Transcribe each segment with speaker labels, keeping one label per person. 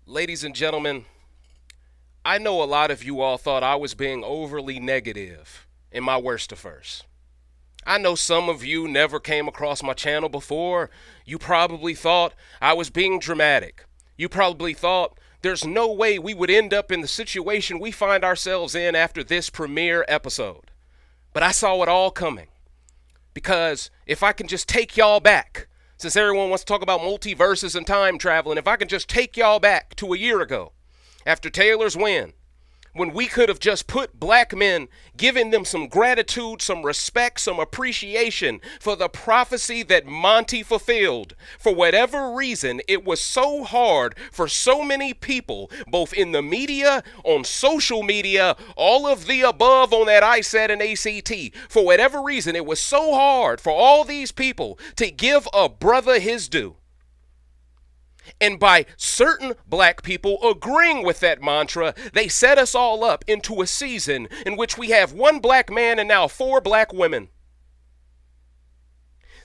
Speaker 1: Ladies and gentlemen, I know a lot of you all thought I was being overly negative in my worst to first. I know some of you never came across my channel before. You probably thought I was being dramatic. You probably thought there's no way we would end up in the situation we find ourselves in after this premiere episode. But I saw it all coming. Because if I can just take y'all back, since everyone wants to talk about multiverses and time traveling, if I can just take y'all back to a year ago, after Taylor's win, when we could have just put black men, giving them some gratitude, some respect, some appreciation for the prophecy that Monty fulfilled. For whatever reason, it was so hard for so many people, both in the media, on social media, all of the above on that ISAT and ACT. For whatever reason, it was so hard for all these people to give a brother his due. And by certain black people agreeing with that mantra, they set us all up into a season in which we have one black man and now 4 black women.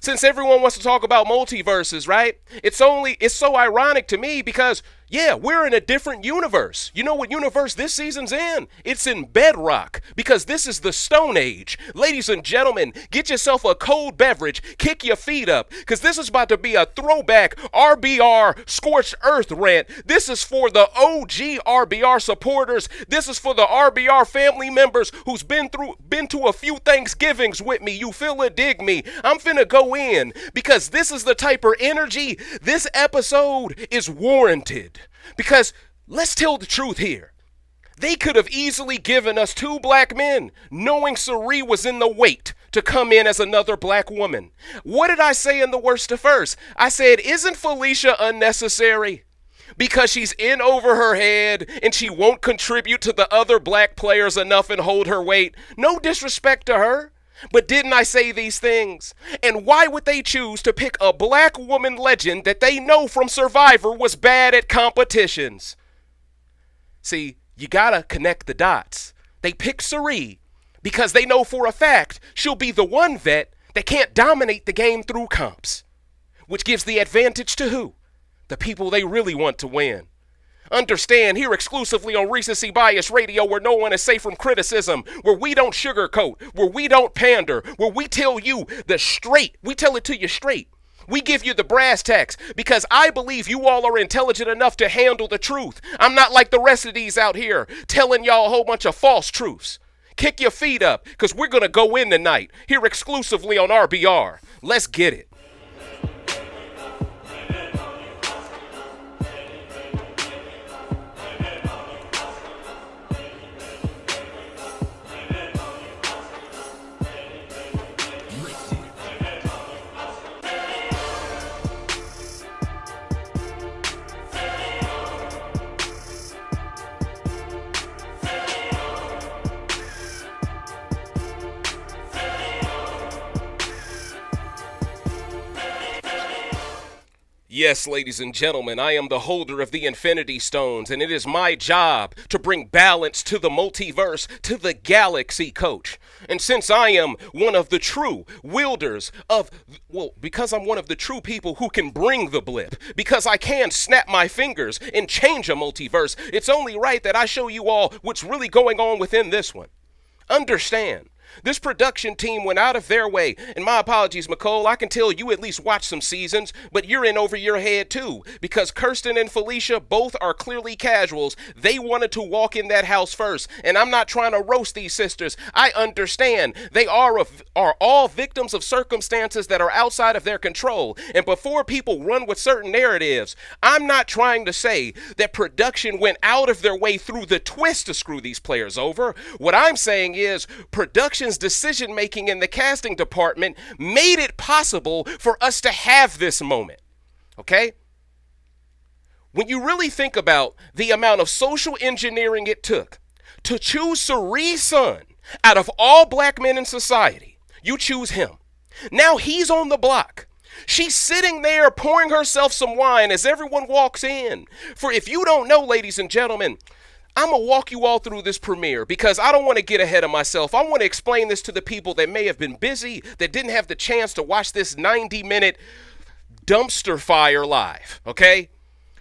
Speaker 1: Since everyone wants to talk about multiverses, right? It's so ironic to me because, yeah, we're in a different universe. You know what universe this season's in? It's in Bedrock, because this is the Stone Age. Ladies and gentlemen, get yourself a cold beverage, kick your feet up, because this is about to be a throwback RBR Scorched Earth rant. This is for the OG RBR supporters. This is for the RBR family members who's been to a few Thanksgivings with me. You feel it, dig me. I'm finna go in, because this is the type of energy this episode is warranted. Because let's tell the truth here. They could have easily given us 2 black men, knowing Cerie was in the wait to come in as another black woman. What did I say in the worst to first? I said, isn't Felicia unnecessary? Because she's in over her head and she won't contribute to the other black players enough and hold her weight. No disrespect to her. But didn't I say these things? And why would they choose to pick a black woman legend that they know from Survivor was bad at competitions? See, you gotta connect the dots. They pick Cerie because they know for a fact she'll be the one vet that can't dominate the game through comps. Which gives the advantage to who? The people they really want to win. Understand, here exclusively on Recency Bias Radio, where no one is safe from criticism, where we don't sugarcoat, where we don't pander, where we tell you the straight, we tell it to you straight. We give you the brass tacks because I believe you all are intelligent enough to handle the truth. I'm not like the rest of these out here telling y'all a whole bunch of false truths. Kick your feet up because we're going to go in tonight, here exclusively on RBR. Let's get it. Yes, ladies and gentlemen, I am the holder of the Infinity Stones, and it is my job to bring balance to the multiverse, to the galaxy, coach. And since I am one of the true wielders of, well, because I'm one of the true people who can bring the blip, because I can snap my fingers and change a multiverse, it's only right that I show you all what's really going on within this one. Understand. This production team went out of their way, and my apologies, Mecole, I can tell you at least watch some seasons, but you're in over your head too, because Kirsten and Felicia both are clearly casuals. They wanted to walk in that house first, and I'm not trying to roast these sisters. I understand they are all victims of circumstances that are outside of their control, and before people run with certain narratives, I'm not trying to say that production went out of their way through the twist to screw these players over. What I'm saying is production decision making in the casting department made it possible for us to have this moment. Okay? When you really think about the amount of social engineering it took to choose Cerie's son out of all black men in society, you choose him. Now he's on the block. She's sitting there pouring herself some wine as everyone walks in. For if you don't know, ladies and gentlemen, I'm going to walk you all through this premiere because I don't want to get ahead of myself. I want to explain this to the people that may have been busy, that didn't have the chance to watch this 90-minute dumpster fire live, okay?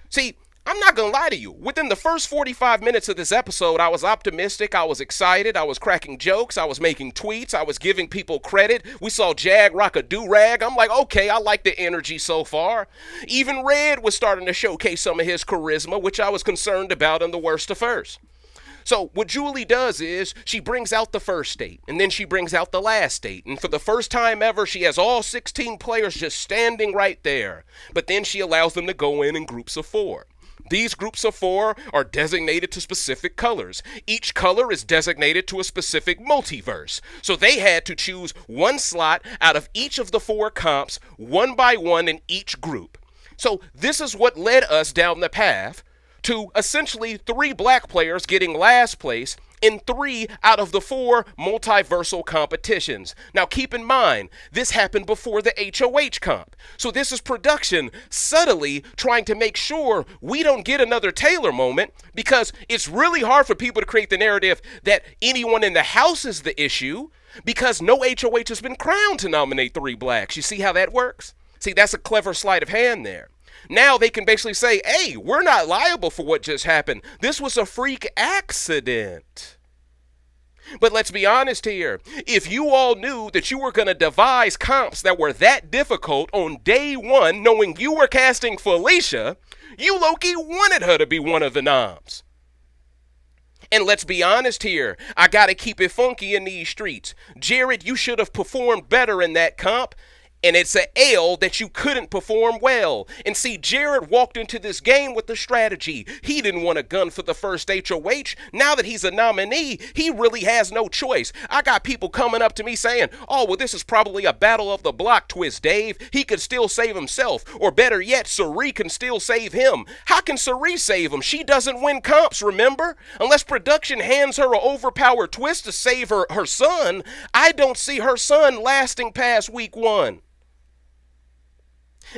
Speaker 1: See, I'm not going to lie to you. Within the first 45 minutes of this episode, I was optimistic. I was excited. I was cracking jokes. I was making tweets. I was giving people credit. We saw Jag rock a do-rag. I'm like, okay, I like the energy so far. Even Red was starting to showcase some of his charisma, which I was concerned about in the worst of first. So what Julie does is she brings out the first state, and then she brings out the last state. And for the first time ever, she has all 16 players just standing right there. But then she allows them to go in groups of 4. These groups of 4 are designated to specific colors. Each color is designated to a specific multiverse. So they had to choose one slot out of each of the 4 comps, one by one in each group. So this is what led us down the path to essentially 3 black players getting last place in 3 out of the 4 multiversal competitions. Now keep in mind, this happened before the HOH comp. So this is production subtly trying to make sure we don't get another Taylor moment, because it's really hard for people to create the narrative that anyone in the house is the issue, because no HOH has been crowned to nominate 3 blacks. You see how that works? See, that's a clever sleight of hand there. Now they can basically say, hey, we're not liable for what just happened. This was a freak accident. But let's be honest here. If you all knew that you were going to devise comps that were that difficult on day 1, knowing you were casting Felicia, you low-key wanted her to be one of the noms. And let's be honest here, I got to keep it funky in these streets. Jared, you should have performed better in that comp. And it's an L that you couldn't perform well. And see, Jared walked into this game with a strategy. He didn't want a gun for the first HOH. Now that he's a nominee, he really has no choice. I got people coming up to me saying, oh, well, this is probably a battle of the block twist, Dave. He could still save himself. Or better yet, Sari can still save him. How can Sari save him? She doesn't win comps, remember? Unless production hands her an overpowered twist to save her son, I don't see her son lasting past week 1.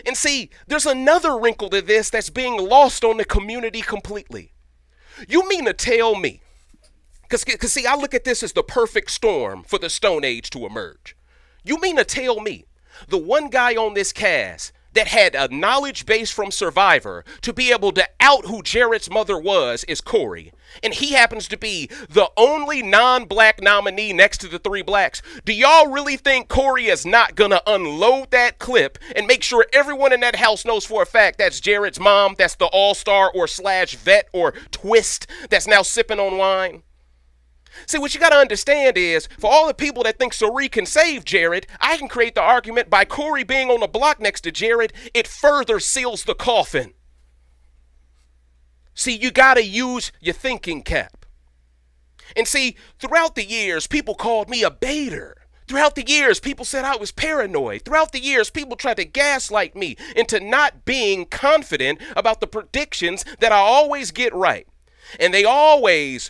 Speaker 1: And see, there's another wrinkle to this that's being lost on the community completely. You mean to tell me, because see, I look at this as the perfect storm for the Stone Age to emerge. You mean to tell me the one guy on this cast that had a knowledge base from Survivor to be able to out who Jared's mother was is Cory. And he happens to be the only non-black nominee next to the 3 blacks. Do y'all really think Cory is not gonna unload that clip and make sure everyone in that house knows for a fact that's Jared's mom, that's the all-star or slash vet or twist that's now sipping on wine? See, what you got to understand is, for all the people that think Sari can save Jared, I can create the argument by Cory being on the block next to Jared, it further seals the coffin. See, you got to use your thinking cap. And see, throughout the years, people called me a baiter. Throughout the years, people said I was paranoid. Throughout the years, people tried to gaslight me into not being confident about the predictions that I always get right. And they always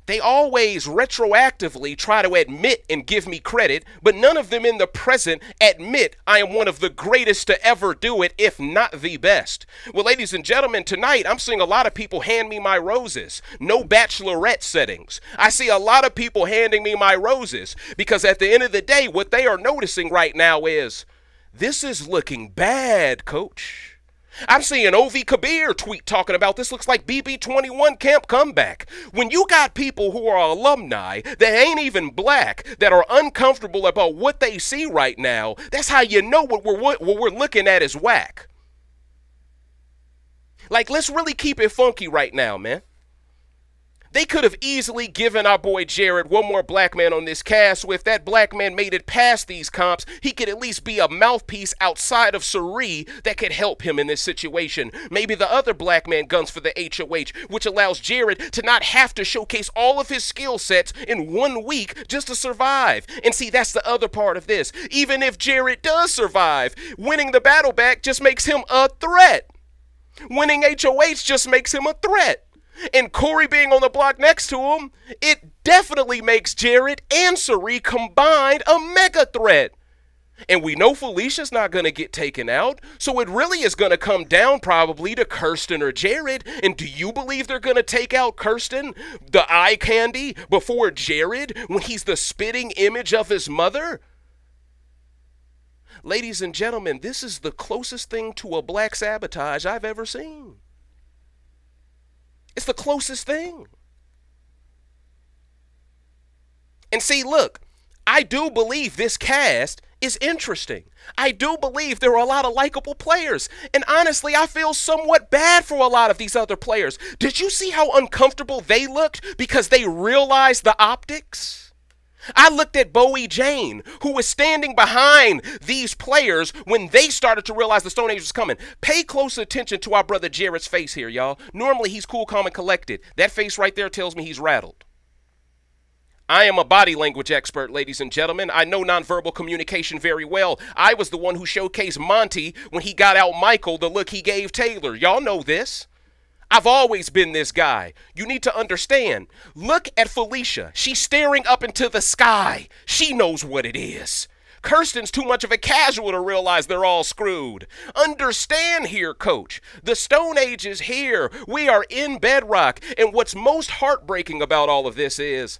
Speaker 1: retroactively try to admit and give me credit, but none of them in the present admit I am one of the greatest to ever do it, if not the best. Well, ladies and gentlemen, tonight I'm seeing a lot of people hand me my roses. No bachelorette settings. I see a lot of people handing me my roses because at the end of the day, what they are noticing right now is, this is looking bad, coach. I'm seeing OV Kabir tweet talking about this looks like BB25 camp comeback. When you got people who are alumni that ain't even black, that are uncomfortable about what they see right now, that's how you know what we're looking at is whack. Like, let's really keep it funky right now, man. They could have easily given our boy Jared one more black man on this cast, so if that black man made it past these comps, he could at least be a mouthpiece outside of Sari that could help him in this situation. Maybe the other black man guns for the HOH, which allows Jared to not have to showcase all of his skill sets in 1 week just to survive. And see, that's the other part of this. Even if Jared does survive, winning the battle back just makes him a threat. Winning HOH just makes him a threat. And Cory being on the block next to him, it definitely makes Jared and Sari combined a mega threat. And we know Felicia's not going to get taken out, so it really is going to come down probably to Kirsten or Jared. And do you believe they're going to take out Kirsten, the eye candy, before Jared when he's the spitting image of his mother? Ladies and gentlemen, this is the closest thing to a black sabotage I've ever seen. It's the closest thing. And see, look, I do believe this cast is interesting. I do believe there are a lot of likable players. And honestly, I feel somewhat bad for a lot of these other players. Did you see how uncomfortable they looked because they realized the optics? I looked at Bowie Jane, who was standing behind these players when they started to realize the Stone Age was coming. Pay close attention to our brother Jared's face here, y'all. Normally, he's cool, calm, and collected. That face right there tells me he's rattled. I am a body language expert, ladies and gentlemen. I know nonverbal communication very well. I was the one who showcased Monty when he got out Michael the look he gave Taylor. Y'all know this. I've always been this guy. You need to understand. Look at Felicia. She's staring up into the sky. She knows what it is. Kirsten's too much of a casual to realize they're all screwed. Understand here, coach. The Stone Age is here. We are in bedrock. And what's most heartbreaking about all of this is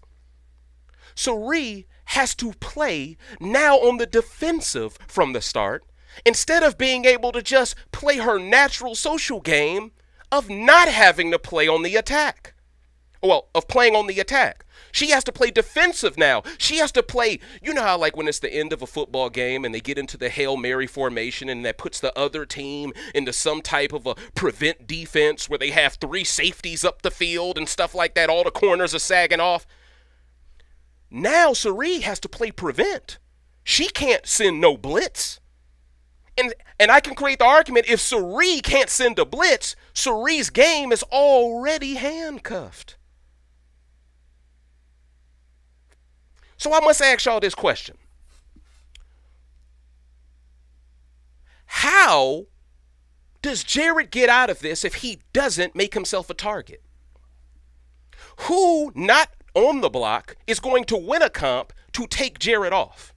Speaker 1: Cirie has to play now on the defensive from the start instead of being able to just play her natural social game of not having to play on the attack. Well, of playing on the attack. She has to play defensive now. She has to play, you know how like when it's the end of a football game and they get into the Hail Mary formation and that puts the other team into some type of a prevent defense where they have 3 safeties up the field and stuff like that. All the corners are sagging off. Now Cirie has to play prevent. She can't send no blitz. And I can create the argument if Cirie can't send a blitz, Cirie's game is already handcuffed. So I must ask y'all this question. How does Jared get out of this if he doesn't make himself a target? Who, not on the block, is going to win a comp to take Jared off?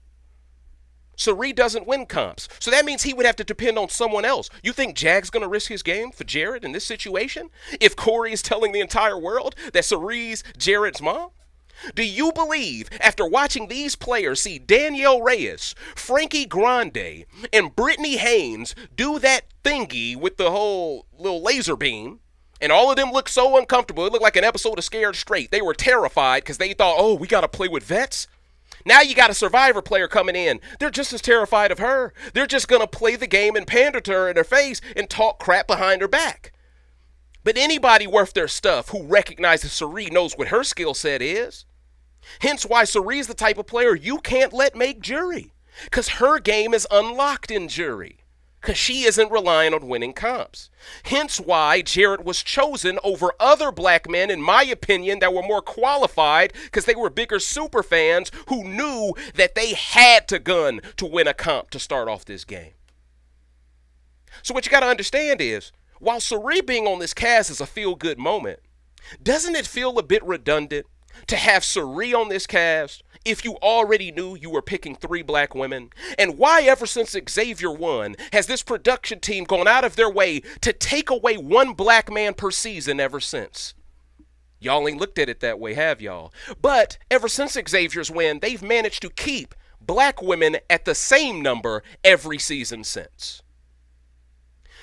Speaker 1: Cirie doesn't win comps. So that means he would have to depend on someone else. You think Jag's going to risk his game for Jared in this situation? If Cory is telling the entire world that Cirie's Jared's mom? Do you believe, after watching these players see Danielle Reyes, Frankie Grande, and Brittany Haynes do that thingy with the whole little laser beam, and all of them look so uncomfortable, it looked like an episode of Scared Straight. They were terrified because they thought, oh, we got to play with vets? Now you got a Survivor player coming in. They're just as terrified of her. They're just going to play the game and pander to her in her face and talk crap behind her back. But anybody worth their stuff who recognizes Cirie knows what her skill set is. Hence why Cirie's the type of player you can't let make jury. Because her game is unlocked in jury. Because she isn't relying on winning comps. Hence why Jared was chosen over other black men, in my opinion, that were more qualified because they were bigger super fans who knew that they had to gun to win a comp to start off this game. So what you got to understand is, while Cirie being on this cast is a feel-good moment, doesn't it feel a bit redundant to have Cirie on this cast if you already knew you were picking 3 black women? And why ever since Xavier won has this production team gone out of their way to take away 1 black man per season ever since? Y'all ain't looked at it that way, have y'all? But ever since Xavier's win, they've managed to keep black women at the same number every season since.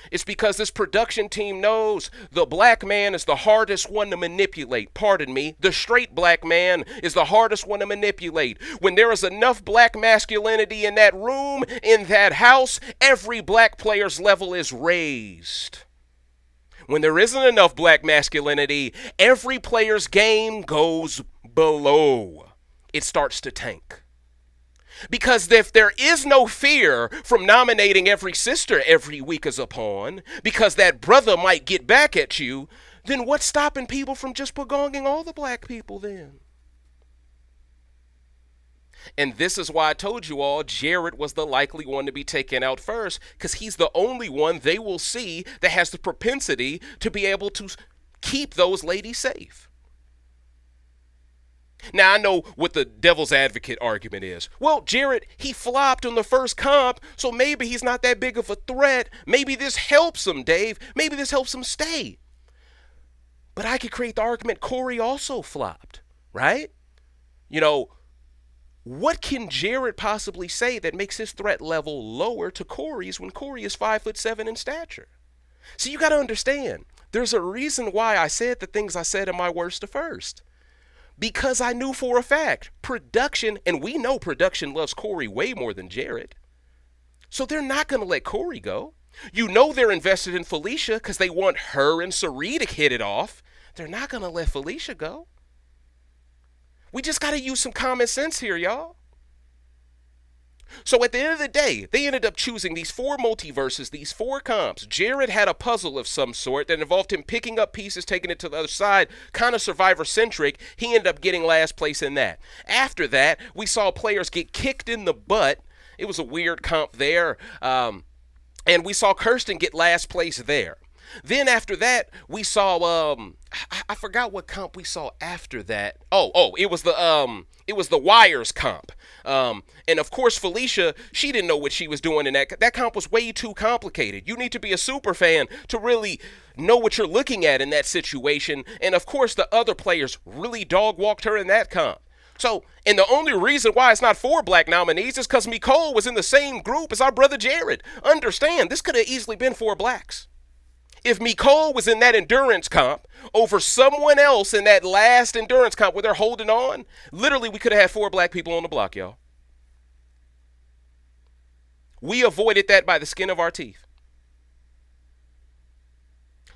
Speaker 1: It's because this production team knows the black man is the hardest one to manipulate. Pardon me. The straight black man is the hardest one to manipulate. When there is enough black masculinity in that room, in that house, every black player's level is raised. When there isn't enough black masculinity, every player's game goes below. It starts to tank. Because if there is no fear from nominating every sister every week as a pawn, because that brother might get back at you, then what's stopping people from just begonging all the black people then? And this is why I told you all Jared was the likely one to be taken out first, because he's the only one they will see that has the propensity to be able to keep those ladies safe. Now, I know what the devil's advocate argument is. Well, Jared, he flopped on the first comp, so maybe he's not that big of a threat. Maybe this helps him, Dave. Maybe this helps him stay. But I could create the argument Cory also flopped, right? You know, what can Jared possibly say that makes his threat level lower to Cory's when Cory is 5'7" in stature? So you got to understand, there's a reason why I said the things I said in my worst to first. Because I knew for a fact, production, and we know production loves Cory way more than Jared. So they're not going to let Cory go. You know they're invested in Felicia because they want her and Cirie to hit it off. They're not going to let Felicia go. We just got to use some common sense here, y'all. So at the end of the day, they ended up choosing these 4 multiverses, these 4 comps. Jared had a puzzle of some sort that involved him picking up pieces, taking it to the other side, kind of Survivor-centric. He ended up getting last place in that. After that, we saw players get kicked in the butt. It was a weird comp there. And we saw Kirsten get last place there. Then after that, we saw I forgot what comp we saw after that. It was the Wires comp. And of course Felicia, she didn't know what she was doing in that comp was way too complicated. You need to be a super fan to really know what you're looking at in that situation. And of course the other players really dog walked her in that comp. So, and the only reason why it's not 4 black nominees is because Mecole was in the same group as our brother Jared. Understand, this could have easily been 4 blacks. If Mecole was in that endurance comp over someone else in that last endurance comp where they're holding on, literally we could have had 4 black people on the block, y'all. We avoided that by the skin of our teeth.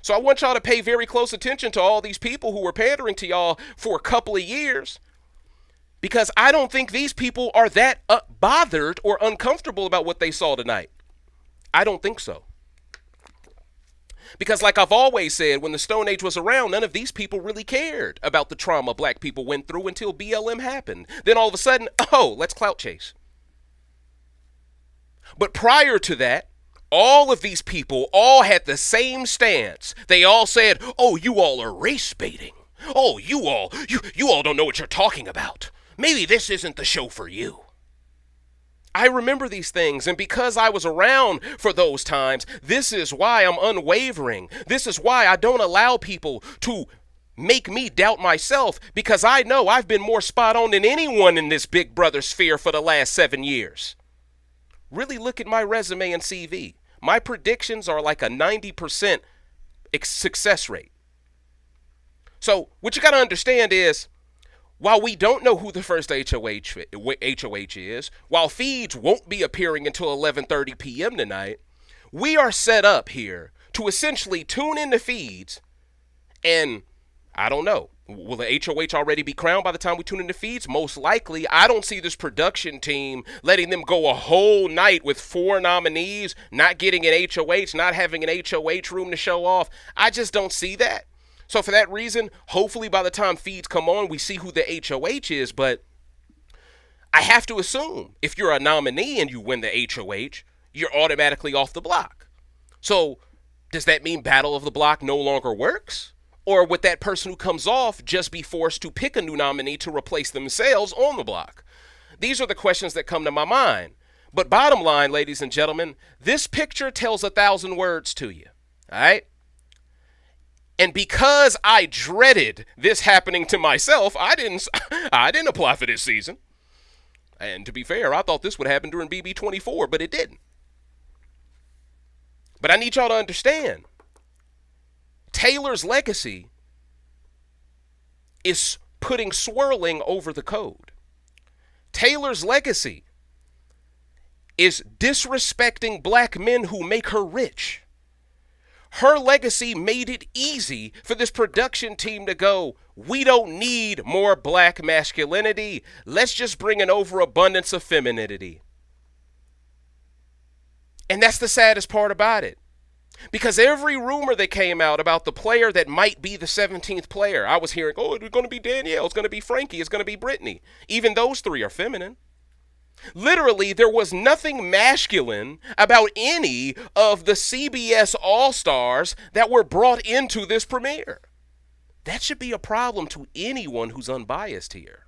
Speaker 1: So I want y'all to pay very close attention to all these people who were pandering to y'all for a couple of years, because I don't think these people are that bothered or uncomfortable about what they saw tonight. I don't think so. Because like I've always said, when the Stone Age was around, none of these people really cared about the trauma black people went through until BLM happened. Then all of a sudden, let's clout chase. But prior to that, all of these people all had the same stance. They all said, you all are race baiting. You all don't know what you're talking about. Maybe this isn't the show for you. I remember these things, and because I was around for those times, this is why I'm unwavering. This is why I don't allow people to make me doubt myself, because I know I've been more spot on than anyone in this Big Brother sphere for the last 7 years. Really look at my resume and CV. My predictions are like a 90% success rate. So what you got to understand is, while we don't know who the first HOH is, while feeds won't be appearing until 11:30 p.m. tonight, we are set up here to essentially tune into feeds, and I don't know, will the HOH already be crowned by the time we tune into feeds? Most likely. I don't see this production team letting them go a whole night with 4 nominees, not getting an HOH, not having an HOH room to show off. I just don't see that. So for that reason, hopefully by the time feeds come on, we see who the HOH is. But I have to assume if you're a nominee and you win the HOH, you're automatically off the block. So does that mean Battle of the Block no longer works? Or would that person who comes off just be forced to pick a new nominee to replace themselves on the block? These are the questions that come to my mind. But bottom line, ladies and gentlemen, this picture tells 1,000 words to you. All right? And because I dreaded this happening to myself, I didn't apply for this season. And to be fair, I thought this would happen during BB24, but it didn't. But I need y'all to understand, Taylor's legacy is putting swirling over the code. Taylor's legacy is disrespecting black men who make her rich. Her legacy made it easy for this production team to go, we don't need more black masculinity. Let's just bring an overabundance of femininity. And that's the saddest part about it. Because every rumor that came out about the player that might be the 17th player, I was hearing, it's going to be Danielle, it's going to be Frankie, it's going to be Brittany. Even those 3 are feminine. Literally, there was nothing masculine about any of the CBS All-Stars that were brought into this premiere. That should be a problem to anyone who's unbiased here.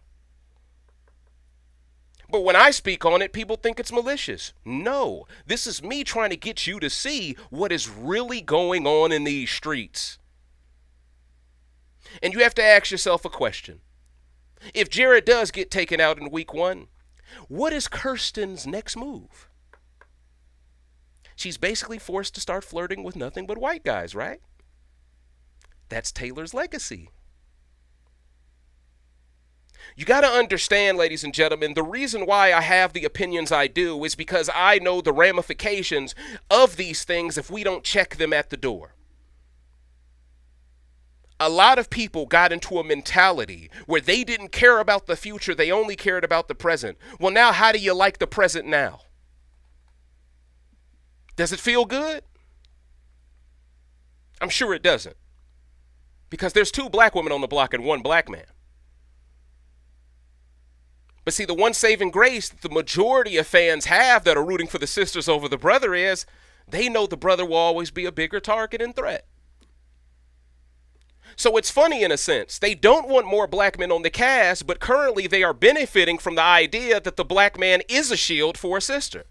Speaker 1: But when I speak on it, people think it's malicious. No, this is me trying to get you to see what is really going on in these streets. And you have to ask yourself a question. If Jared does get taken out in week 1, What is Kirsten's next move? She's basically forced to start flirting with nothing but white guys, right? That's Taylor's legacy. You got to understand, ladies and gentlemen, the reason why I have the opinions I do is because I know the ramifications of these things if we don't check them at the door. A lot of people got into a mentality where they didn't care about the future, they only cared about the present. Well, now how do you like the present now? Does it feel good? I'm sure it doesn't. Because there's 2 black women on the block and 1 black man. But see, the one saving grace that the majority of fans have that are rooting for the sisters over the brother is they know the brother will always be a bigger target and threat. So it's funny in a sense. They don't want more black men on the cast, but currently they are benefiting from the idea that the black man is a shield for a sister.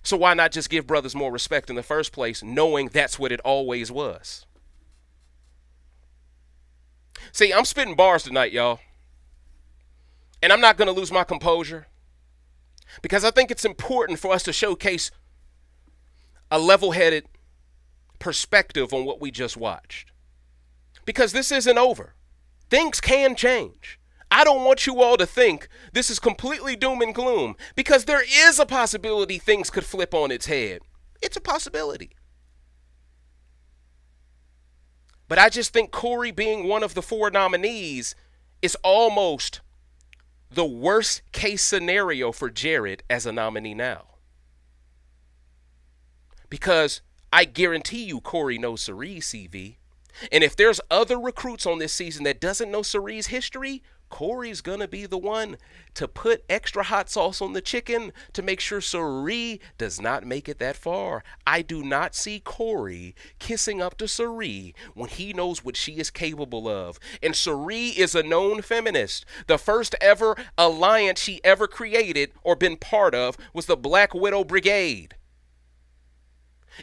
Speaker 1: So why not just give brothers more respect in the first place, knowing that's what it always was? See, I'm spitting bars tonight, y'all. And I'm not going to lose my composure. Because I think it's important for us to showcase a level-headed perspective on what we just watched. Because this isn't over. Things can change. I don't want you all to think this is completely doom and gloom, because there is a possibility things could flip on its head. It's a possibility. But I just think Cory being one of the 4 nominees is almost the worst case scenario for Jared as a nominee now. Because I guarantee you Cory knows Cerie's CV. And if there's other recruits on this season that doesn't know Cerie's history, Cory's going to be the one to put extra hot sauce on the chicken to make sure Cerie does not make it that far. I do not see Cory kissing up to Cerie when he knows what she is capable of. And Cerie is a known feminist. The first ever alliance she ever created or been part of was the Black Widow Brigade.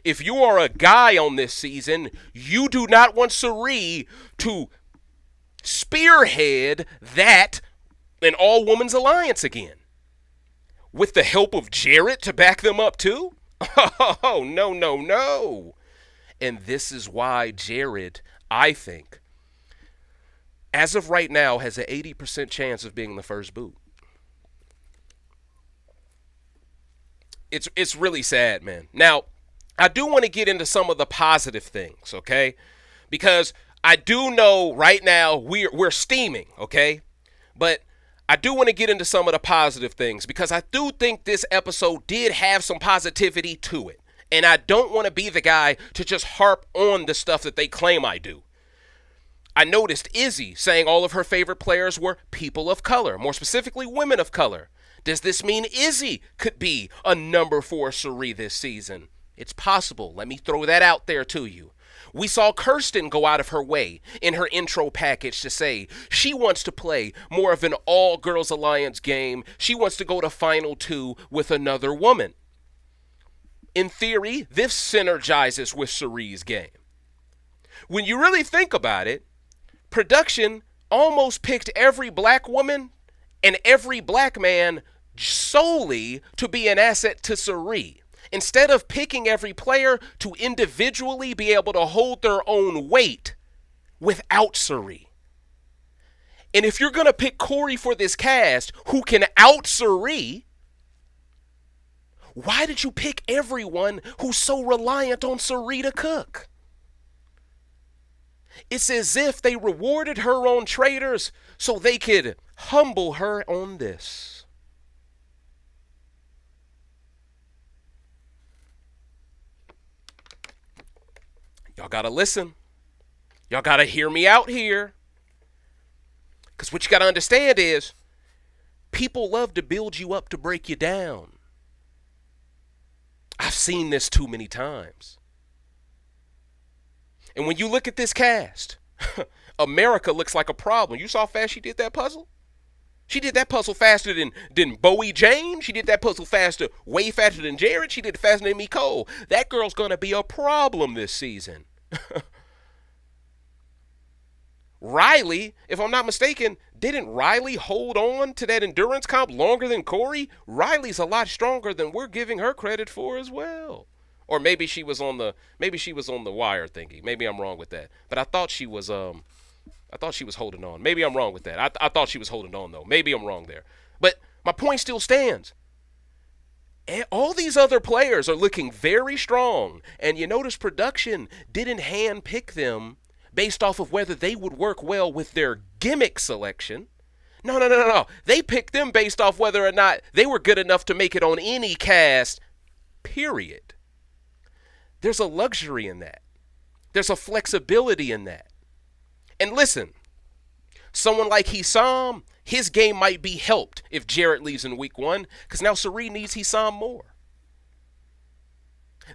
Speaker 1: If you are a guy on this season, you do not want Cerie to spearhead that an all-women's alliance again. With the help of Jared to back them up too? Oh, no, no, no. And this is why Jared, I think, as of right now, has an 80% chance of being the first boot. It's really sad, man. Now, I do want to get into some of the positive things, okay? Because I do know right now we're steaming, okay? But I do want to get into some of the positive things because I do think this episode did have some positivity to it. And I don't want to be the guy to just harp on the stuff that they claim I do. I noticed Izzy saying all of her favorite players were people of color, more specifically women of color. Does this mean Izzy could be a number 4 Cerie this season? It's possible. Let me throw that out there to you. We saw Kirsten go out of her way in her intro package to say she wants to play more of an all-girls alliance game. She wants to go to Final 2 with another woman. In theory, this synergizes with Cerie's game. When you really think about it, production almost picked every black woman and every black man solely to be an asset to Cerie, instead of picking every player to individually be able to hold their own weight without Cerie. And if you're going to pick Cory for this cast who can out Cerie, why did you pick everyone who's so reliant on Cerie to cook? It's as if they rewarded her on traitors so they could humble her on this. Y'all gotta listen. Y'all gotta hear me out here. Because what you gotta understand is people love to build you up to break you down. I've seen this too many times. And when you look at this cast, America looks like a problem. You saw how fast she did that puzzle? She did that puzzle faster than Bowie Jane. She did that puzzle way faster than Jared. She did it faster than Mecole. That girl's going to be a problem this season. Reilly, if I'm not mistaken, didn't Reilly hold on to that endurance comp longer than Cory? Reilly's a lot stronger than we're giving her credit for as well. Or maybe she was on the wire thingy. Maybe I'm wrong with that. But I thought she was holding on. Maybe I'm wrong with that. I thought she was holding on though. Maybe I'm wrong there. But my point still stands. And all these other players are looking very strong, and you notice production didn't handpick them based off of whether they would work well with their gimmick selection. No. They picked them based off whether or not they were good enough to make it on any cast, period. There's a luxury in that. There's a flexibility in that. And listen, someone like Hisam, his game might be helped if Jarrett leaves in week 1, because now Cirie needs Hisam more.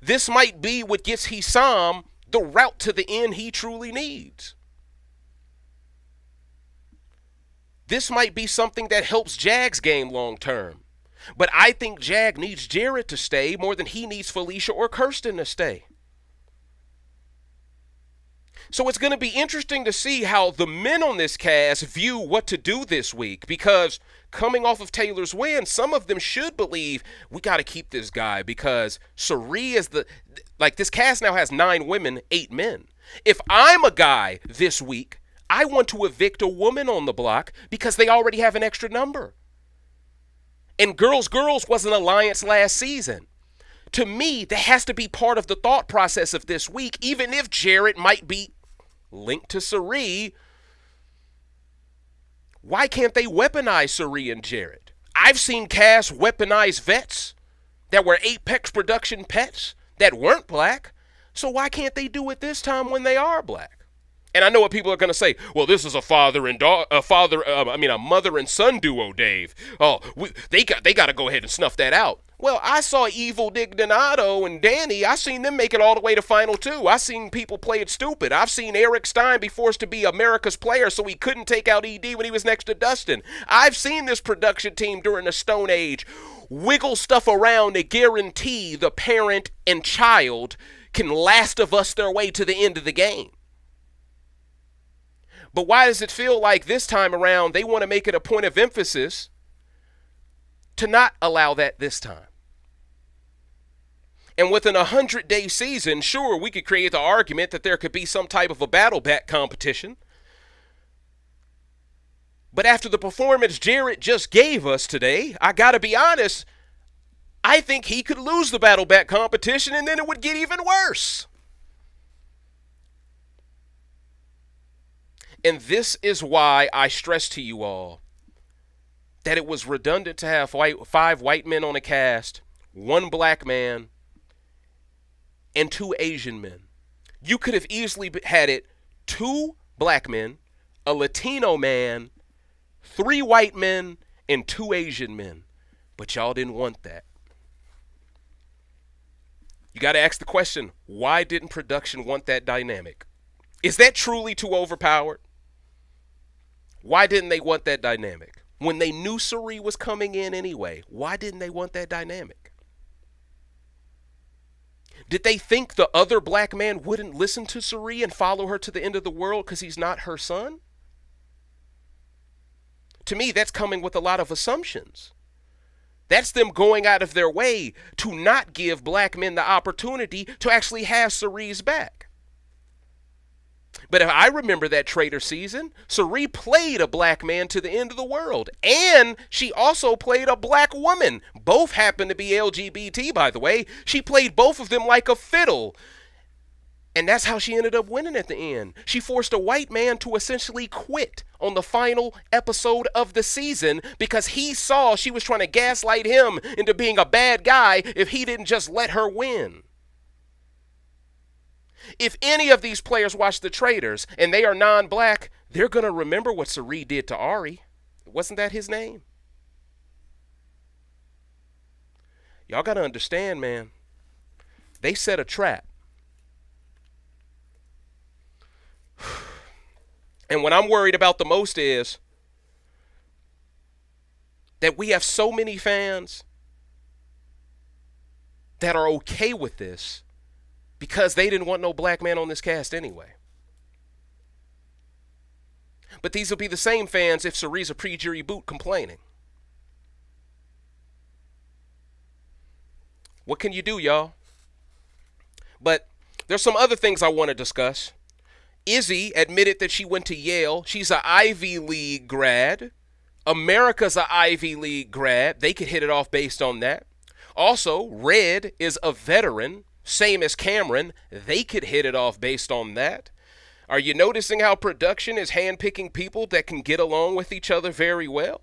Speaker 1: This might be what gets Hisam the route to the end he truly needs. This might be something that helps Jag's game long term. But I think Jag needs Jarrett to stay more than he needs Felicia or Kirsten to stay. So it's going to be interesting to see how the men on this cast view what to do this week, because coming off of Taylor's win, some of them should believe we got to keep this guy because Cirie is this cast now has 9 women, 8 men. If I'm a guy this week, I want to evict a woman on the block because they already have an extra number. And Girls was an alliance last season. To me, that has to be part of the thought process of this week, even if Jarrett might be linked to Cirie. Why can't they weaponize Cirie and Jarrett? I've seen casts weaponize vets that were Apex production pets that weren't black. So why can't they do it this time when they are black? And I know what people are going to say. Well, this is a mother and son duo, Dave. Oh, they got to go ahead and snuff that out. Well, I saw Evil Dignato and Danny. I seen them make it all the way to Final 2. I seen people play it stupid. I've seen Eric Stein be forced to be America's player so he couldn't take out ED when he was next to Dustin. I've seen this production team during the Stone Age wiggle stuff around to guarantee the parent and child can Last of Us their way to the end of the game. But why does it feel like this time around they want to make it a point of emphasis to not allow that this time? And within a 100-day season, sure, we could create the argument that there could be some type of a battle back competition. But after the performance Jarrett just gave us today, I got to be honest, I think he could lose the battle back competition and then it would get even worse. And this is why I stress to you all that it was redundant to have 5 white men on a cast, 1 black man, and 2 Asian men. You could have easily had it 2 black men, a Latino man, 3 white men, and 2 Asian men. But y'all didn't want that. You got to ask the question, why didn't production want that dynamic? Is that truly too overpowered? Why didn't they want that dynamic? When they knew Cirie was coming in anyway, why didn't they want that dynamic? Did they think the other black man wouldn't listen to Cirie and follow her to the end of the world because he's not her son? To me, that's coming with a lot of assumptions. That's them going out of their way to not give black men the opportunity to actually have Cirie's back. But if I remember that Traitor season, Cirie played a black man to the end of the world. And she also played a black woman. Both happened to be LGBT, by the way. She played both of them like a fiddle. And that's how she ended up winning at the end. She forced a white man to essentially quit on the final episode of the season because he saw she was trying to gaslight him into being a bad guy if he didn't just let her win. If any of these players watch The Traitors and they are non-black, they're going to remember what Cirie did to Ari. Wasn't that his name? Y'all got to understand, man. They set a trap. And what I'm worried about the most is that we have so many fans that are okay with this because they didn't want no black man on this cast anyway. But these will be the same fans if Cirie's a pre-jury boot complaining. What can you do, y'all? But there's some other things I want to discuss. Izzy admitted that she went to Yale. She's an Ivy League grad. America's an Ivy League grad. They could hit it off based on that. Also, Red is a veteran, same as Cameron. They could hit it off based on that. Are you noticing how production is handpicking people that can get along with each other very well?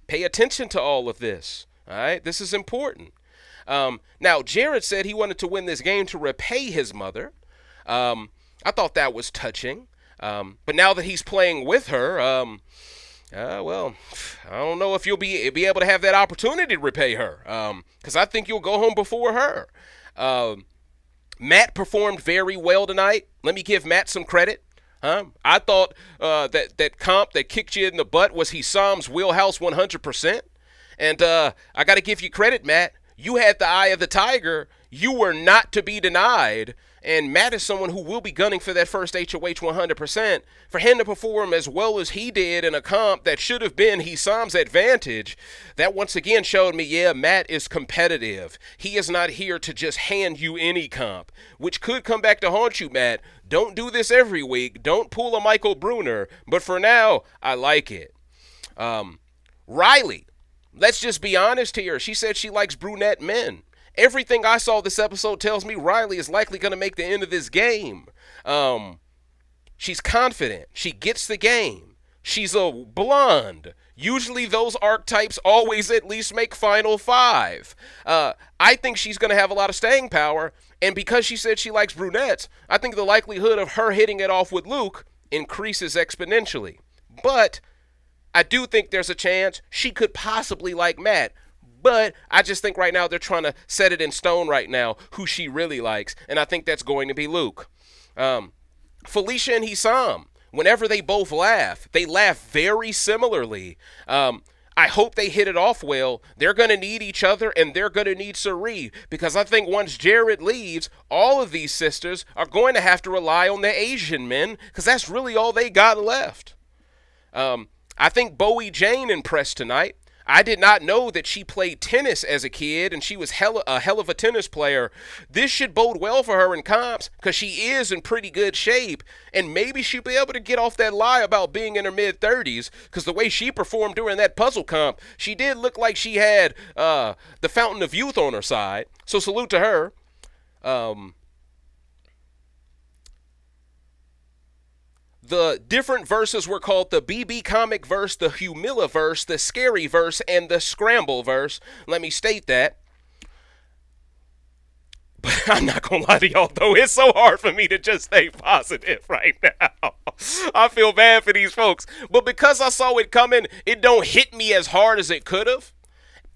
Speaker 1: Pay attention to all of this. All right, this is important. Now, Jared said he wanted to win this game to repay his mother. I thought that was touching. But now that he's playing with her, well, I don't know if you'll be able to have that opportunity to repay her. Because I think you'll go home before her. Matt performed very well tonight. Let me give Matt some credit. I thought that comp that kicked you in the butt was Hisam's wheelhouse 100%. And I got to give you credit, Matt. You had the eye of the tiger. You were not to be denied. And Matt is someone who will be gunning for that first HOH 100%. For him to perform as well as he did in a comp that should have been Hisam's advantage, that once again showed me, yeah, Matt is competitive. He is not here to just hand you any comp, which could come back to haunt you, Matt. Don't do this every week. Don't pull a Michael Bruner. But for now, I like it. Reilly. Let's just be honest here. She said she likes brunette men. Everything I saw this episode tells me Reilly is likely going to make the end of this game. She's confident. She gets the game. She's a blonde. Usually those archetypes always at least make Final Five. I think she's going to have a lot of staying power. And because she said she likes brunettes, I think the likelihood of her hitting it off with Luke increases exponentially. But I do think there's a chance she could possibly like Matt. But I just think right now they're trying to set it in stone right now who she really likes. And I think that's going to be Luke. Felicia and Hisam, whenever they both laugh, they laugh very similarly. I hope they hit it off well. They're going to need each other, and they're going to need Cirie, because I think once Jared leaves, all of these sisters are going to have to rely on the Asian men, because that's really all they got left. I think Bowie Jane impressed tonight. I did not know that she played tennis as a kid, and she was a hell of a tennis player. This should bode well for her in comps, because she is in pretty good shape, and maybe she'll be able to get off that lie about being in her mid-30s, because the way she performed during that puzzle comp, she did look like she had the fountain of youth on her side. So salute to her. The different verses were called the BB comic verse, the Humila verse, the scary verse, and the scramble verse. Let me state that. But I'm not going to lie to y'all, though. It's so hard for me to just stay positive right now. I feel bad for these folks. But because I saw it coming, it don't hit me as hard as it could have.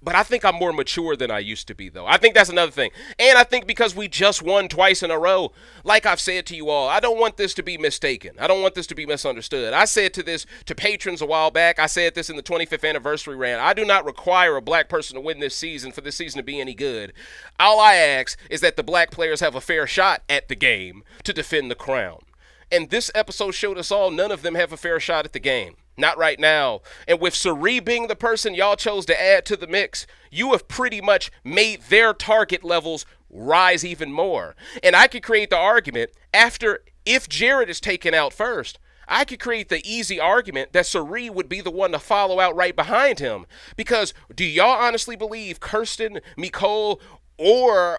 Speaker 1: But I think I'm more mature than I used to be, though. I think that's another thing. And I think because we just won twice in a row, like I've said to you all, I don't want this to be mistaken. I don't want this to be misunderstood. I said this to patrons a while back. I said this in the 25th anniversary rant. I do not require a black person to win this season for this season to be any good. All I ask is that the black players have a fair shot at the game to defend the crown. And this episode showed us all none of them have a fair shot at the game. Not right now. And with Cirie being the person y'all chose to add to the mix, you have pretty much made their target levels rise even more. And I could create the argument if Jared is taken out first, I could create the easy argument that Cirie would be the one to follow out right behind him. Because do y'all honestly believe Kirsten, Mecole, or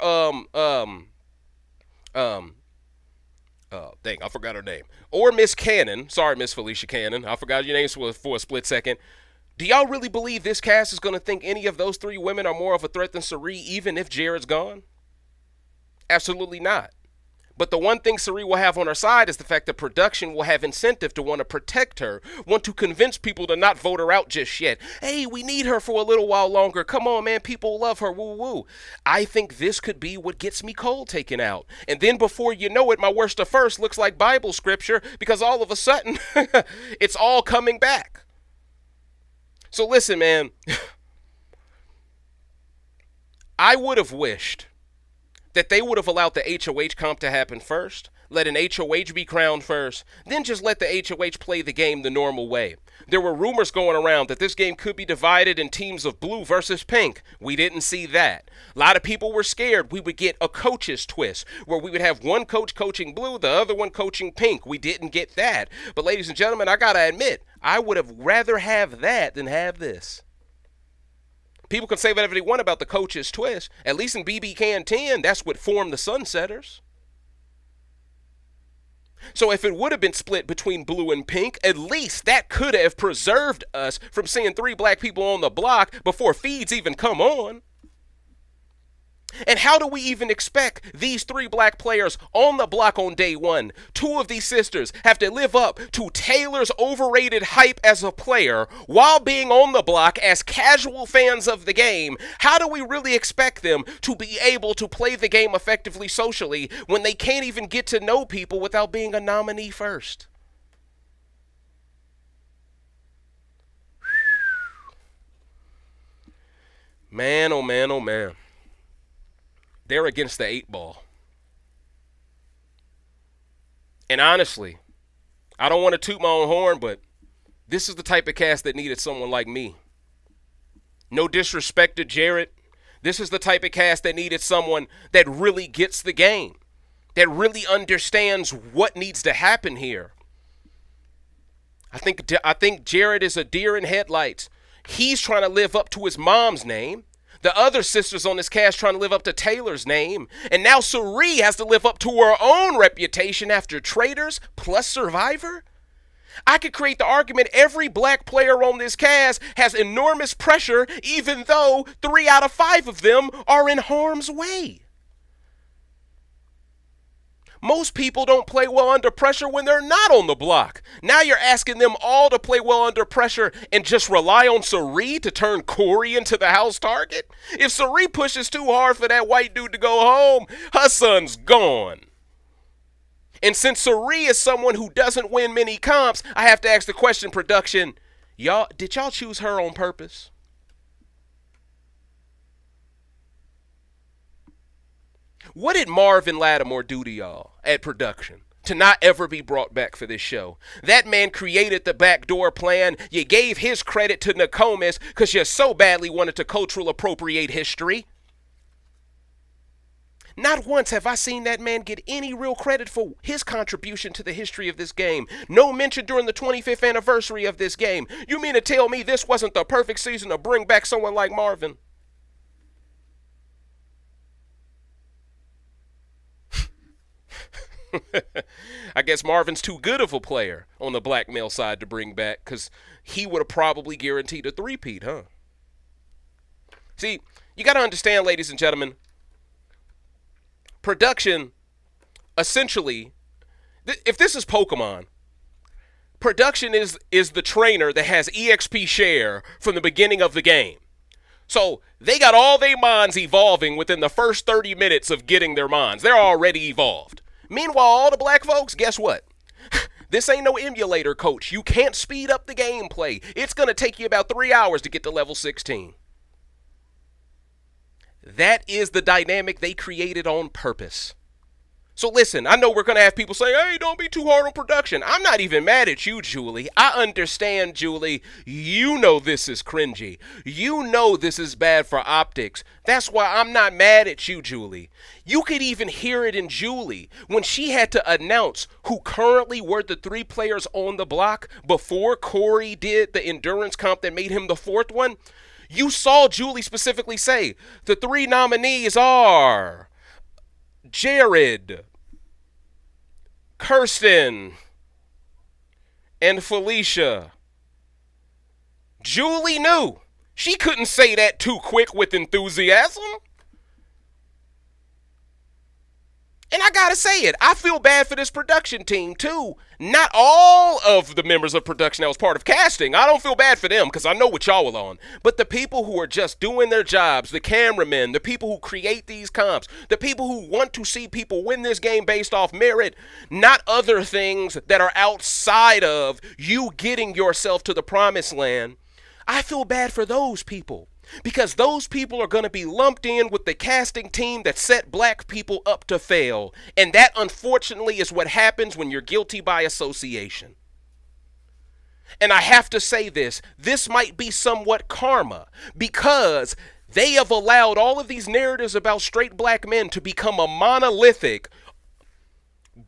Speaker 1: dang, I forgot her name. Or Miss Cannon. Sorry, Miss Felicia Cannon. I forgot your name for a split second. Do y'all really believe this cast is going to think any of those three women are more of a threat than Cirie, even if Jared's gone? Absolutely not. But the one thing Cirie will have on her side is the fact that production will have incentive to want to protect her, want to convince people to not vote her out just yet. Hey, we need her for a little while longer. Come on, man, people love her, woo woo. I think this could be what gets Mecole taken out. And then before you know it, my worst of first looks like Bible scripture, because all of a sudden, it's all coming back. So listen, man, I would have wished that they would have allowed the HOH comp to happen first, let an HOH be crowned first, then just let the HOH play the game the normal way. There were rumors going around that this game could be divided in teams of blue versus pink. We didn't see that. A lot of people were scared we would get a coach's twist, where we would have one coach coaching blue, the other one coaching pink. We didn't get that. But ladies and gentlemen, I gotta admit, I would have rather have that than have this. People can say whatever they want about the coach's twist. At least in BB Can 10, that's what formed the Sunsetters. So if it would have been split between blue and pink, at least that could have preserved us from seeing 3 black people on the block before feeds even come on. And how do we even expect these 3 black players on the block on day 1? 2 of these sisters have to live up to Taylor's overrated hype as a player while being on the block as casual fans of the game. How do we really expect them to be able to play the game effectively socially when they can't even get to know people without being a nominee first? Man, oh man, oh man. They're against the 8 ball. And honestly, I don't want to toot my own horn, but this is the type of cast that needed someone like me. No disrespect to Jared. This is the type of cast that needed someone that really gets the game, that really understands what needs to happen here. I think Jared is a deer in headlights. He's trying to live up to his mom's name. The other sisters on this cast trying to live up to Taylor's name. And now Sari has to live up to her own reputation after Traitors plus Survivor. I could create the argument every black player on this cast has enormous pressure, even though 3 out of 5 of them are in harm's way. Most people don't play well under pressure when they're not on the block. Now you're asking them all to play well under pressure and just rely on Sari to turn Cory into the house target? If Sari pushes too hard for that white dude to go home, her son's gone. And since Sari is someone who doesn't win many comps, I have to ask the question, production, did y'all choose her on purpose? What did Marvin Lattimore do to y'all at production to not ever be brought back for this show? That man created the backdoor plan. You gave his credit to Nokomis because you so badly wanted to cultural appropriate history. Not once have I seen that man get any real credit for his contribution to the history of this game. No mention during the 25th anniversary of this game. You mean to tell me this wasn't the perfect season to bring back someone like Marvin? I guess Marvin's too good of a player on the black male side to bring back because he would have probably guaranteed a three-peat, huh? See, you got to understand, ladies and gentlemen, production, essentially, if this is Pokemon, production is the trainer that has EXP share from the beginning of the game. So they got all their mons evolving within the first 30 minutes of getting their mons. They're already evolved. Meanwhile, all the black folks, guess what? This ain't no emulator, coach. You can't speed up the gameplay. It's going to take you about 3 hours to get to level 16. That is the dynamic they created on purpose. So listen, I know we're going to have people say, hey, don't be too hard on production. I'm not even mad at you, Julie. I understand, Julie. You know this is cringy. You know this is bad for optics. That's why I'm not mad at you, Julie. You could even hear it in Julie when she had to announce who currently were the 3 players on the block before Cory did the endurance comp that made him the 4th one. You saw Julie specifically say the 3 nominees are Jared, Kirsten, and Felicia. Julie knew. She couldn't say that too quick with enthusiasm. And I gotta say it, I feel bad for this production team too. Not all of the members of production that was part of casting. I don't feel bad for them because I know what y'all were on. But the people who are just doing their jobs, the cameramen, the people who create these comps, the people who want to see people win this game based off merit, not other things that are outside of you getting yourself to the promised land. I feel bad for those people. Because those people are going to be lumped in with the casting team that set black people up to fail. And that, unfortunately, is what happens when you're guilty by association. And I have to say this might be somewhat karma, because they have allowed all of these narratives about straight black men to become a monolithic,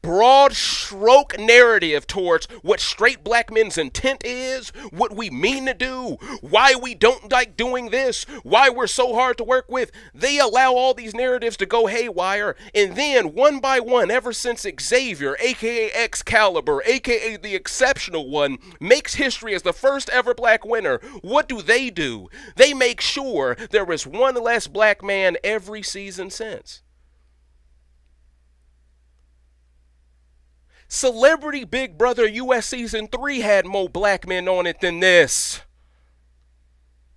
Speaker 1: broad stroke narrative towards what straight black men's intent is, what we mean to do, why we don't like doing this, why we're so hard to work with. They allow all these narratives to go haywire, and then one by one, ever since Xavier, aka Excalibur, aka the exceptional one, makes history as the first ever black winner, what do? They make sure there is one less black man every season since. Celebrity Big Brother US Season 3 had more black men on it than this.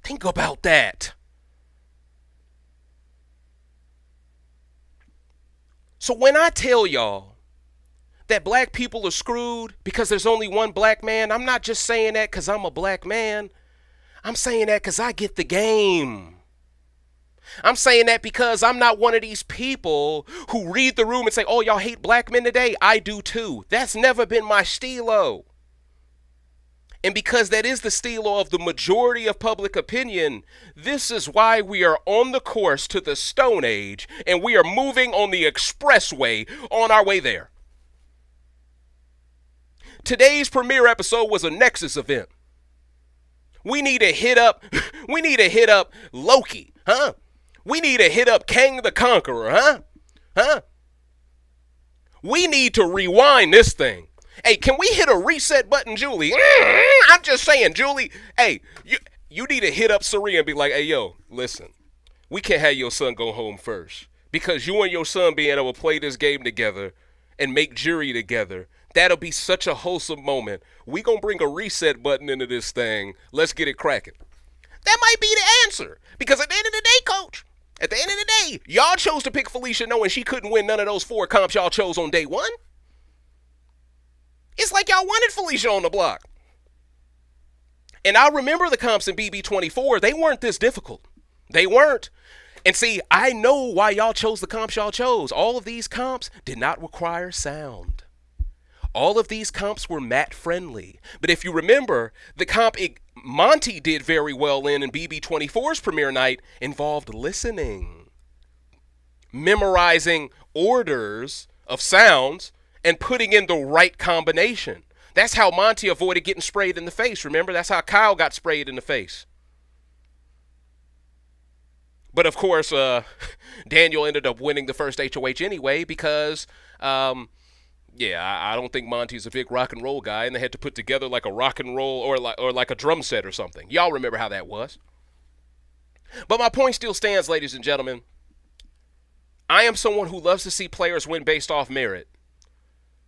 Speaker 1: Think about that. So when I tell y'all that black people are screwed because there's only one black man, I'm not just saying that because I'm a black man. I'm saying that because I get the game. I'm saying that because I'm not one of these people who read the room and say, oh, y'all hate black men today? I do too. That's never been my stilo. And because that is the stilo of the majority of public opinion, this is why we are on the course to the Stone Age, and we are moving on the expressway on our way there. Today's premiere episode was a Nexus event. We need to hit up Loki, huh? We need to hit up Kang the Conqueror, huh? We need to rewind this thing. Hey, can we hit a reset button, Julie? I'm just saying, Julie. Hey, you need to hit up Sari and be like, hey, yo, listen. We can't have your son go home first. Because you and your son being able to play this game together and make jury together, that'll be such a wholesome moment. We gonna bring a reset button into this thing. Let's get it cracking. That might be the answer. Because at the end of the day, coach, at the end of the day, y'all chose to pick Felicia knowing she couldn't win none of those 4 comps y'all chose on day 1. It's like y'all wanted Felicia on the block. And I remember the comps in BB24. They weren't this difficult. They weren't. And see, I know why y'all chose the comps y'all chose. All of these comps did not require sound. All of these comps were mat friendly. But if you remember, the comp Monty did very well in BB24's premiere night involved listening, memorizing orders of sounds, and putting in the right combination. That's how Monty avoided getting sprayed in the face. Remember, that's how Kyle got sprayed in the face. But of course, Daniel ended up winning the first HOH anyway because, I don't think Monty's a big rock and roll guy, and they had to put together like a rock and roll or like a drum set or something. Y'all remember how that was. But my point still stands, ladies and gentlemen. I am someone who loves to see players win based off merit.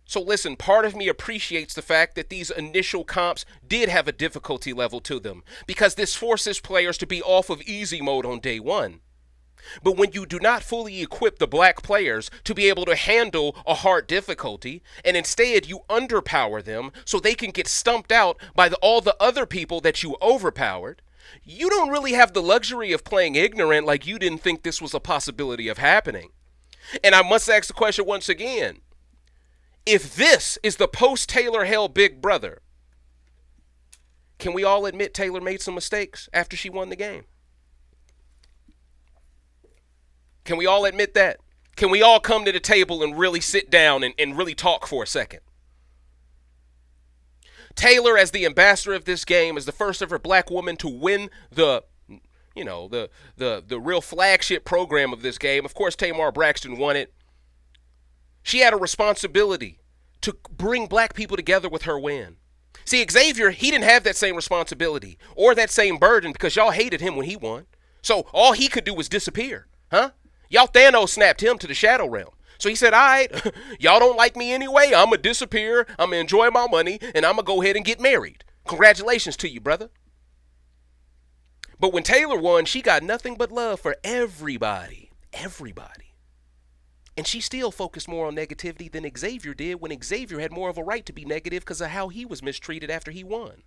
Speaker 1: So listen, part of me appreciates the fact that these initial comps did have a difficulty level to them, because this forces players to be off of easy mode on day 1. But when you do not fully equip the black players to be able to handle a hard difficulty, and instead you underpower them so they can get stumped out by all the other people that you overpowered, you don't really have the luxury of playing ignorant like you didn't think this was a possibility of happening. And I must ask the question once again. If this is the post-Taylor Hell Big Brother, can we all admit Taylor made some mistakes after she won the game? Can we all admit that? Can we all come to the table and really sit down and really talk for a second? Taylor, as the ambassador of this game, is the first ever black woman to win the real flagship program of this game. Of course, Tamar Braxton won it. She had a responsibility to bring black people together with her win. See, Xavier, he didn't have that same responsibility or that same burden because y'all hated him when he won. So all he could do was disappear, huh? Y'all Thanos snapped him to the Shadow Realm. So he said, all right, y'all don't like me anyway. I'm going to disappear. I'm going to enjoy my money, and I'm going to go ahead and get married. Congratulations to you, brother. But when Taylor won, she got nothing but love for everybody. Everybody. And she still focused more on negativity than Xavier did when Xavier had more of a right to be negative because of how he was mistreated after he won.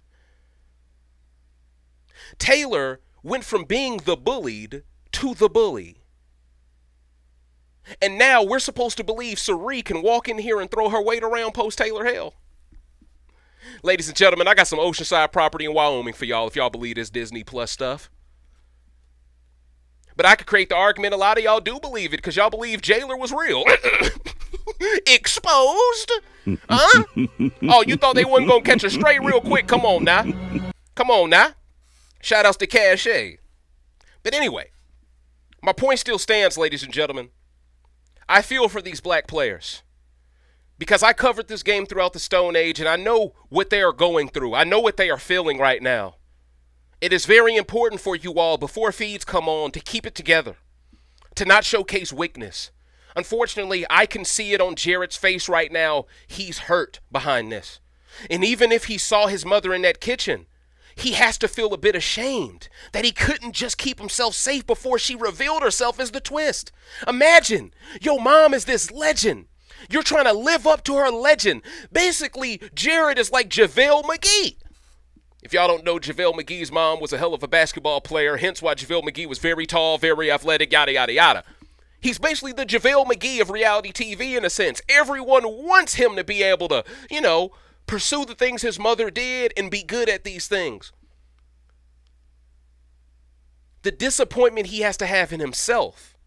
Speaker 1: Taylor went from being the bullied to the bully. And now we're supposed to believe Cirie can walk in here and throw her weight around post Taylor hell. Ladies and gentlemen, I got some oceanside property in Wyoming for y'all if y'all believe this Disney Plus stuff. But I could create the argument a lot of y'all do believe it because y'all believe Jailer was real. Exposed? Huh? Oh, you thought they wasn't going to catch her straight real quick? Come on now. Come on now. Shout outs to Cachet. But anyway, my point still stands, ladies and gentlemen. I feel for these black players because I covered this game throughout the Stone Age and I know what they are going through. I know what they are feeling right now. It is very important for you all before feeds come on to keep it together, to not showcase weakness. Unfortunately, I can see it on Jarrett's face right now. He's hurt behind this. And even if he saw his mother in that kitchen, he has to feel a bit ashamed that he couldn't just keep himself safe before she revealed herself as the twist. Imagine, your mom is this legend. You're trying to live up to her legend. Basically, Jarrett is like JaVale McGee. If y'all don't know, JaVale McGee's mom was a hell of a basketball player, hence why JaVale McGee was very tall, very athletic, yada, yada, yada. He's basically the JaVale McGee of reality TV in a sense. Everyone wants him to be able to, pursue the things his mother did and be good at these things. The disappointment he has to have in himself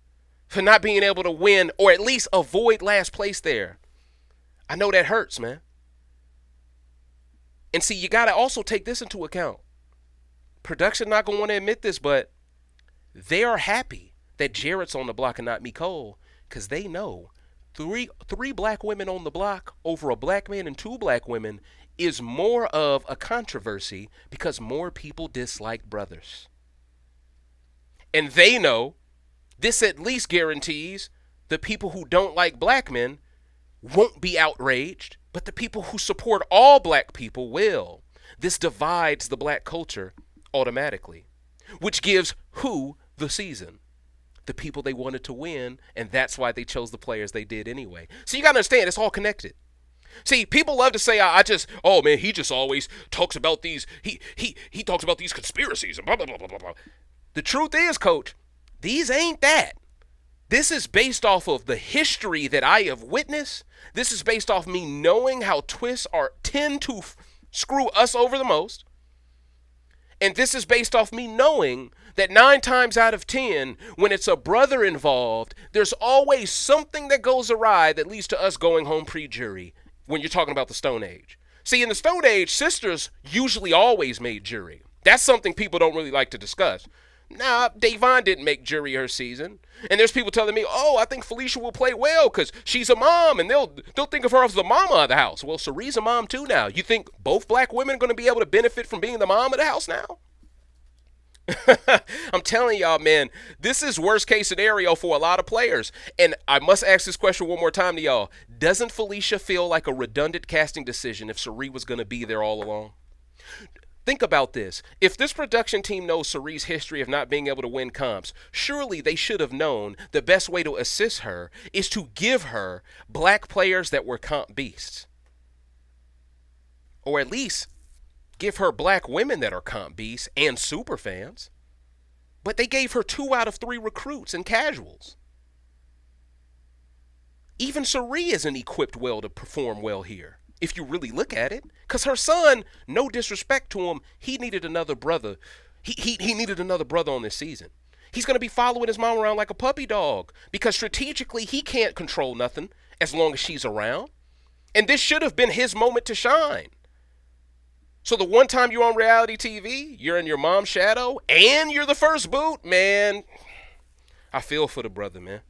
Speaker 1: for not being able to win or at least avoid last place there. I know that hurts, man. And see, you got to also take this into account. Production not going to want to admit this, but they are happy that Jarrett's on the block and not Mecole because they know three black women on the block over a black man and two black women is more of a controversy because more people dislike brothers. And they know this at least guarantees the people who don't like black men won't be outraged, but the people who support all black people will. This divides the black culture automatically, which gives who the season? The people they wanted to win, and that's why they chose the players they did anyway. So you got to understand, it's all connected. See, people love to say, oh man, he just always talks about these, he talks about these conspiracies and blah, blah, blah, blah, blah. The truth is, coach, these ain't that. This is based off of the history that I have witnessed. This is based off me knowing how twists tend to screw us over the most. And this is based off me knowing that 9 times out of 10, when it's a brother involved, there's always something that goes awry that leads to us going home pre-jury when you're talking about the Stone Age. See, in the Stone Age, sisters usually always made jury. That's something people don't really like to discuss. Nah, Davon didn't make jury her season. And there's people telling me, I think Felicia will play well because she's a mom and they'll think of her as the mama of the house. Well, Cirie's a mom too now. You think both black women are going to be able to benefit from being the mom of the house now? I'm telling y'all, man, this is worst case scenario for a lot of players. And I must ask this question one more time to y'all. Doesn't Felicia feel like a redundant casting decision if Cirie was going to be there all along? Think about this. If this production team knows Cirie's history of not being able to win comps, surely they should have known the best way to assist her is to give her black players that were comp beasts. Or at least give her black women that are comp beasts and super fans. But they gave her 2 out of 3 recruits and casuals. Even Cirie isn't equipped well to perform well here, if you really look at it. Because her son, no disrespect to him, he needed another brother. He needed another brother on this season. He's going to be following his mom around like a puppy dog because strategically he can't control nothing as long as she's around. And this should have been his moment to shine. So the one time you're on reality TV, you're in your mom's shadow, and you're the first boot, man, I feel for the brother, man.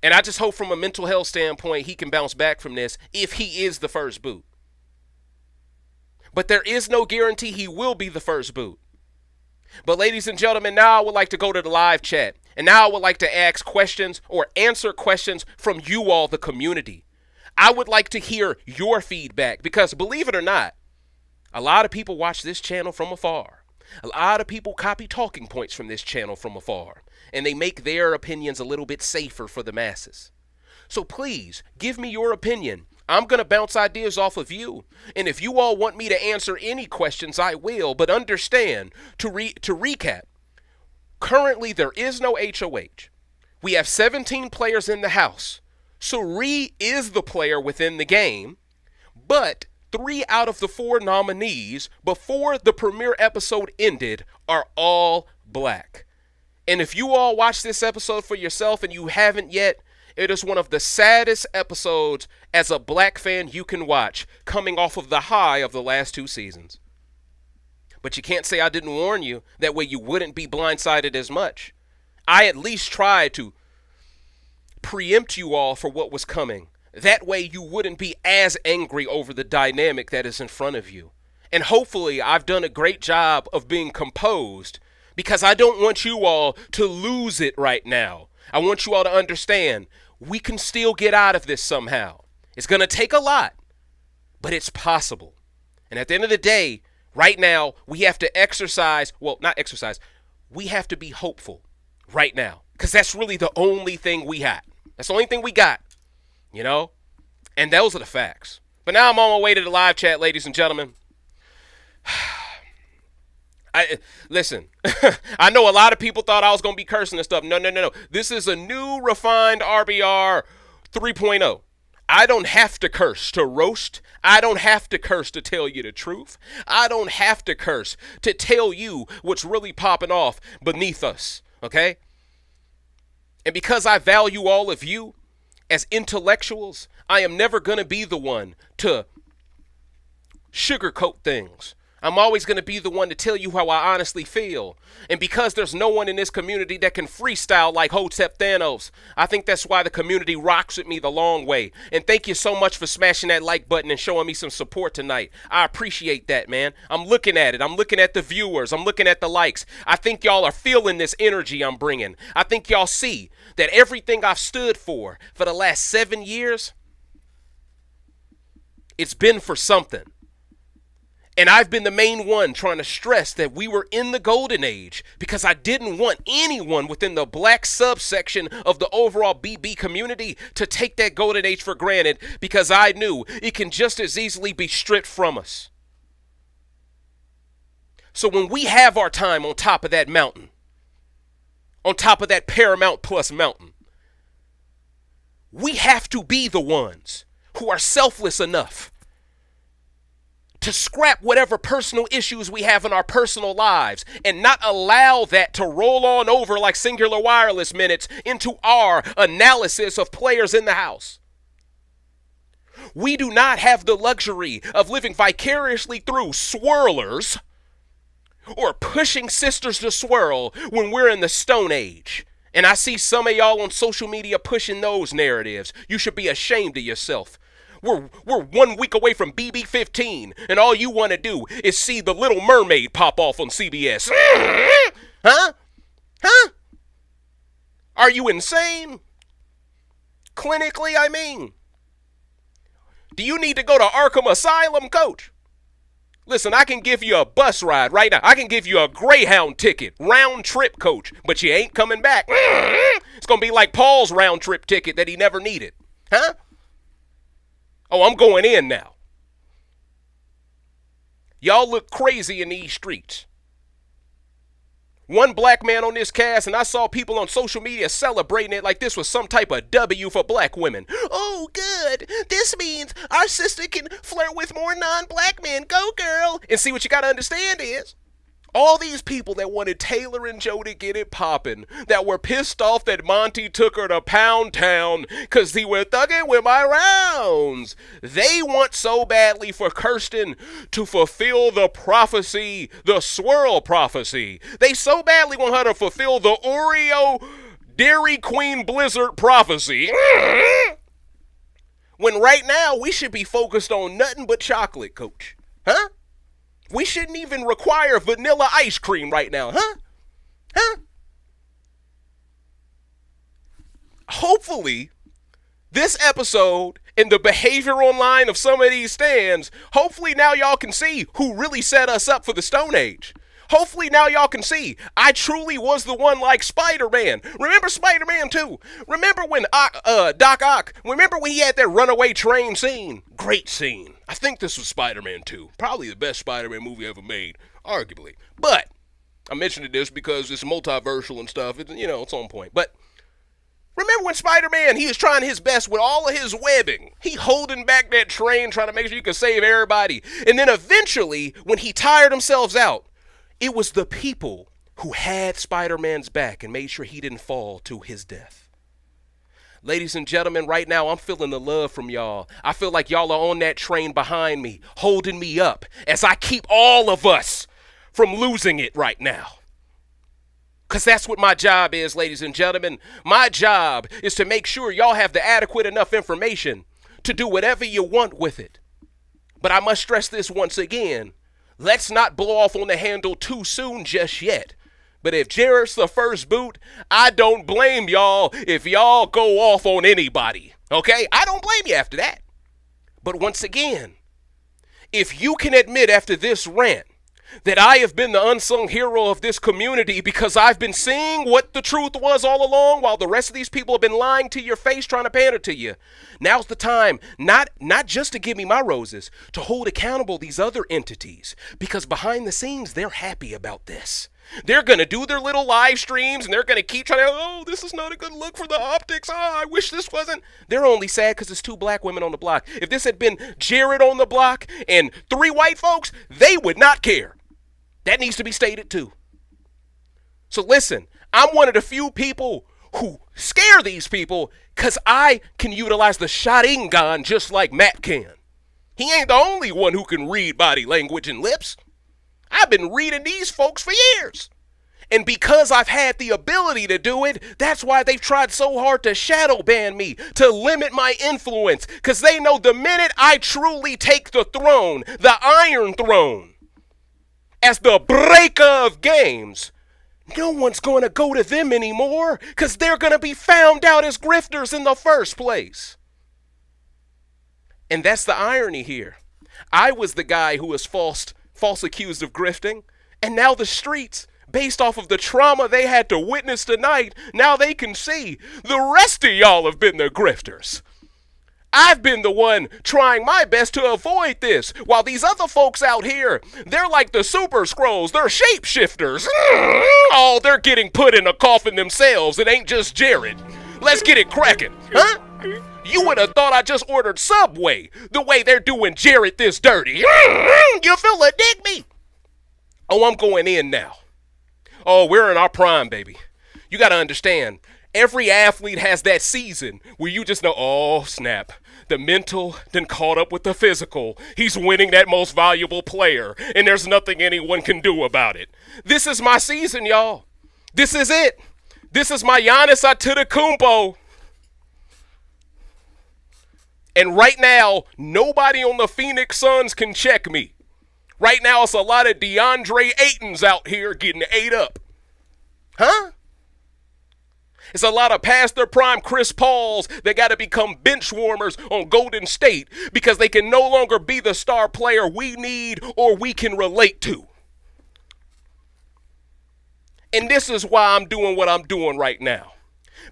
Speaker 1: And I just hope from a mental health standpoint he can bounce back from this if he is the first boot. But there is no guarantee he will be the first boot. But ladies and gentlemen, now I would like to go to the live chat. And now I would like to ask questions or answer questions from you all, the community. I would like to hear your feedback because believe it or not, a lot of people watch this channel from afar. A lot of people copy talking points from this channel from afar. And they make their opinions a little bit safer for the masses. So please, give me your opinion. I'm going to bounce ideas off of you. And if you all want me to answer any questions, I will. But understand, to recap, currently there is no HOH. We have 17 players in the house. So Ree is the player within the game. But 3 out of the 4 nominees before the premiere episode ended are all black. And if you all watch this episode for yourself and you haven't yet, it is one of the saddest episodes as a black fan you can watch, coming off of the high of the last 2 seasons. But you can't say I didn't warn you. That way you wouldn't be blindsided as much. I at least tried to preempt you all for what was coming. That way you wouldn't be as angry over the dynamic that is in front of you. And hopefully I've done a great job of being composed, because I don't want you all to lose it right now. I want you all to understand we can still get out of this somehow. It's going to take a lot, but it's possible. And at the end of the day, right now, we have to we have to be hopeful right now, because that's really the only thing we have. That's the only thing we got, you know? And those are the facts. But now I'm on my way to the live chat, ladies and gentlemen. Listen, I know a lot of people thought I was going to be cursing and stuff. No. This is a new refined RBR 3.0. I don't have to curse to roast. I don't have to curse to tell you the truth. I don't have to curse to tell you what's really popping off beneath us, okay? And because I value all of you as intellectuals, I am never going to be the one to sugarcoat things. I'm always going to be the one to tell you how I honestly feel. And because there's no one in this community that can freestyle like Hotep Thanos, I think that's why the community rocks with me the long way. And thank you so much for smashing that like button and showing me some support tonight. I appreciate that, man. I'm looking at it. I'm looking at the viewers. I'm looking at the likes. I think y'all are feeling this energy I'm bringing. I think y'all see that everything I've stood for the last 7 years, it's been for something. And I've been the main one trying to stress that we were in the golden age, because I didn't want anyone within the black subsection of the overall BB community to take that golden age for granted, because I knew it can just as easily be stripped from us. So when we have our time on top of that mountain, on top of that Paramount Plus mountain, we have to be the ones who are selfless enough to scrap whatever personal issues we have in our personal lives and not allow that to roll on over like Singular Wireless minutes into our analysis of players in the house. We do not have the luxury of living vicariously through swirlers or pushing sisters to swirl when we're in the Stone Age. And I see some of y'all on social media pushing those narratives. You should be ashamed of yourself. We're 1 week away from BB15, and all you want to do is see The Little Mermaid pop off on CBS. Huh? Are you insane? Clinically, I mean. Do you need to go to Arkham Asylum, coach? Listen, I can give you a bus ride right now. I can give you a Greyhound ticket, round trip, coach, but you ain't coming back. It's going to be like Paul's round trip ticket that he never needed. Huh? Oh, I'm going in now. Y'all look crazy in these streets. One black man on this cast, and I saw people on social media celebrating it like this was some type of W for black women. Oh, good. This means our sister can flirt with more non-black men. Go, girl. And see, what you got to understand is, all these people that wanted Taylor and Joe to get it popping, that were pissed off that Monty took her to Pound Town because he were thugging with my rounds, they want so badly for Kirsten to fulfill the prophecy, the swirl prophecy. They so badly want her to fulfill the Oreo Dairy Queen Blizzard prophecy. When right now we should be focused on nothing but chocolate, coach. Huh? We shouldn't even require vanilla ice cream right now, huh? Hopefully, this episode and the behavior online of some of these stands, hopefully now y'all can see who really set us up for the Stone Age. Hopefully now y'all can see I truly was the one like Spider-Man. Remember Spider-Man 2? Remember when Doc Ock, remember when he had that runaway train scene? Great scene. I think this was Spider-Man 2. Probably the best Spider-Man movie ever made, arguably. But I mentioned this because it's multiversal and stuff. It's on point. But remember when Spider-Man, he was trying his best with all of his webbing. He holding back that train, trying to make sure you could save everybody. And then eventually, when he tired himself out, it was the people who had Spider-Man's back and made sure he didn't fall to his death. Ladies and gentlemen, right now, I'm feeling the love from y'all. I feel like y'all are on that train behind me, holding me up as I keep all of us from losing it right now. Because that's what my job is, ladies and gentlemen. My job is to make sure y'all have the adequate enough information to do whatever you want with it. But I must stress this once again. Let's not blow off on the handle too soon just yet. But if Jarrett's the first boot, I don't blame y'all if y'all go off on anybody. Okay? I don't blame you after that. But once again, if you can admit after this rant that I have been the unsung hero of this community because I've been seeing what the truth was all along while the rest of these people have been lying to your face trying to pander to you. Now's the time, not just to give me my roses, to hold accountable these other entities, because behind the scenes, they're happy about this. They're going to do their little live streams and they're going to keep trying to, oh, this is not a good look for the optics. Oh, I wish this wasn't. They're only sad because it's 2 black women on the block. If this had been Jarrett on the block and 3 white folks, they would not care. That needs to be stated too. So listen, I'm one of the few people who scare these people because I can utilize the Sharingan just like Matt can. He ain't the only one who can read body language and lips. I've been reading these folks for years. And because I've had the ability to do it, that's why they've tried so hard to shadow ban me, to limit my influence, because they know the minute I truly take the throne, the Iron Throne, as the breaker of games, no one's going to go to them anymore because they're going to be found out as grifters in the first place. And that's the irony here. I was the guy who was false accused of grifting, and now the streets, based off of the trauma they had to witness tonight, now they can see the rest of y'all have been the grifters. I've been the one trying my best to avoid this, while these other folks out here, they're like the Super Scrolls, they're shapeshifters. Oh, they're getting put in a coffin themselves, it ain't just Jared. Let's get it cracking, huh? You would have thought I just ordered Subway, the way they're doing Jared this dirty. You feel it, dig me? Oh, I'm going in now. Oh, we're in our prime, baby. You got to understand, every athlete has that season where you just know, oh, snap. The mental then caught up with the physical. He's winning that most valuable player, and there's nothing anyone can do about it. This is my season, y'all. This is it. This is my Giannis Antetokounmpo. And right now, nobody on the Phoenix Suns can check me. Right now, it's a lot of DeAndre Aytons out here getting ate up. Huh? It's a lot of past their prime Chris Pauls that got to become bench warmers on Golden State because they can no longer be the star player we need or we can relate to. And this is why I'm doing what I'm doing right now.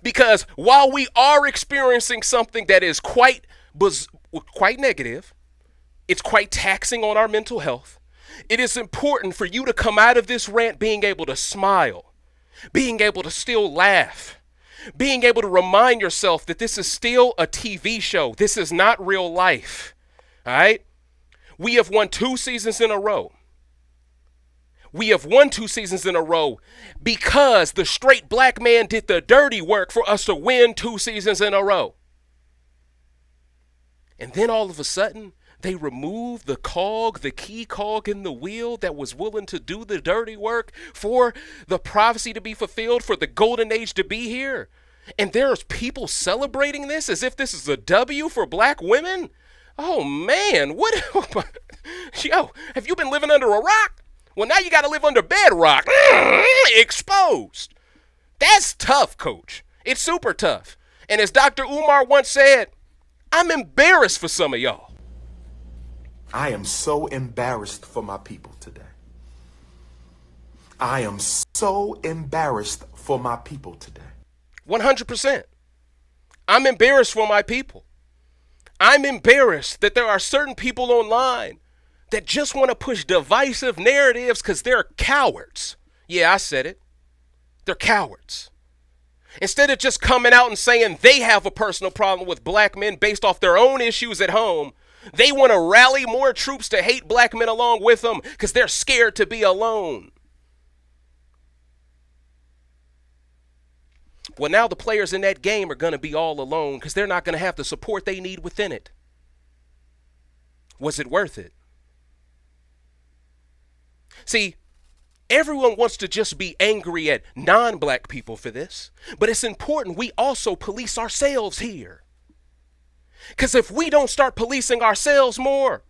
Speaker 1: Because while we are experiencing something that is quite negative, it's quite taxing on our mental health, it is important for you to come out of this rant being able to smile, being able to still laugh, being able to remind yourself that this is still a TV show. This is not real life. All right? We have won 2 seasons in a row. We have won 2 seasons in a row because the straight black man did the dirty work for us to win 2 seasons in a row. And then all of a sudden, they removed the key cog in the wheel that was willing to do the dirty work for the prophecy to be fulfilled, for the golden age to be here. And there's people celebrating this as if this is a W for black women. Oh man, what? Yo, have you been living under a rock? Well, now you got to live under bedrock. Exposed. That's tough, coach. It's super tough. And as Dr. Umar once said, I'm embarrassed for some of y'all.
Speaker 2: I am so embarrassed for my people today. I am so embarrassed for my people today.
Speaker 1: 100%. I'm embarrassed for my people. I'm embarrassed that there are certain people online that just want to push divisive narratives because they're cowards. Yeah, I said it. They're cowards. Instead of just coming out and saying they have a personal problem with black men based off their own issues at home, they want to rally more troops to hate black men along with them because they're scared to be alone. Well, now the players in that game are going to be all alone because they're not going to have the support they need within it. Was it worth it? See, everyone wants to just be angry at non-black people for this, but it's important we also police ourselves here. Because if we don't start policing ourselves more,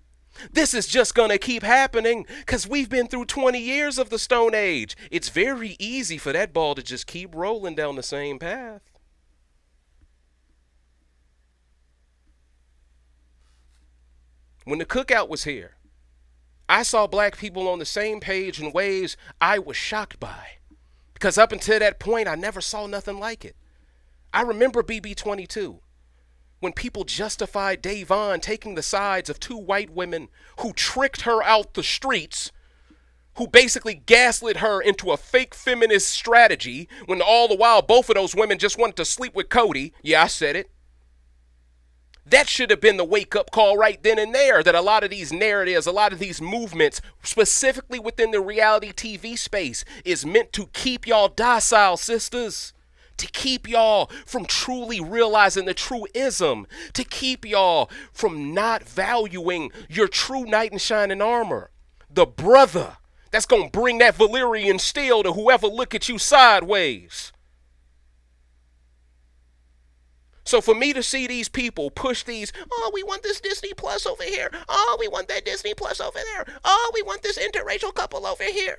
Speaker 1: this is just going to keep happening because we've been through 20 years of the Stone Age. It's very easy for that ball to just keep rolling down the same path. When the cookout was here, I saw black people on the same page in ways I was shocked by. Because up until that point, I never saw nothing like it. I remember BB22. When people justified Davon taking the sides of two white women who tricked her out the streets, who basically gaslit her into a fake feminist strategy, when all the while both of those women just wanted to sleep with Cody. Yeah, I said it. That should have been the wake-up call right then and there, that a lot of these narratives, a lot of these movements, specifically within the reality TV space, is meant to keep y'all docile, sisters. To keep y'all from truly realizing the true ism. To keep y'all from not valuing your true knight in shining armor. The brother that's going to bring that Valyrian steel to whoever look at you sideways. So for me to see these people push these, oh, we want this Disney Plus over here. Oh, we want that Disney Plus over there. Oh, we want this interracial couple over here.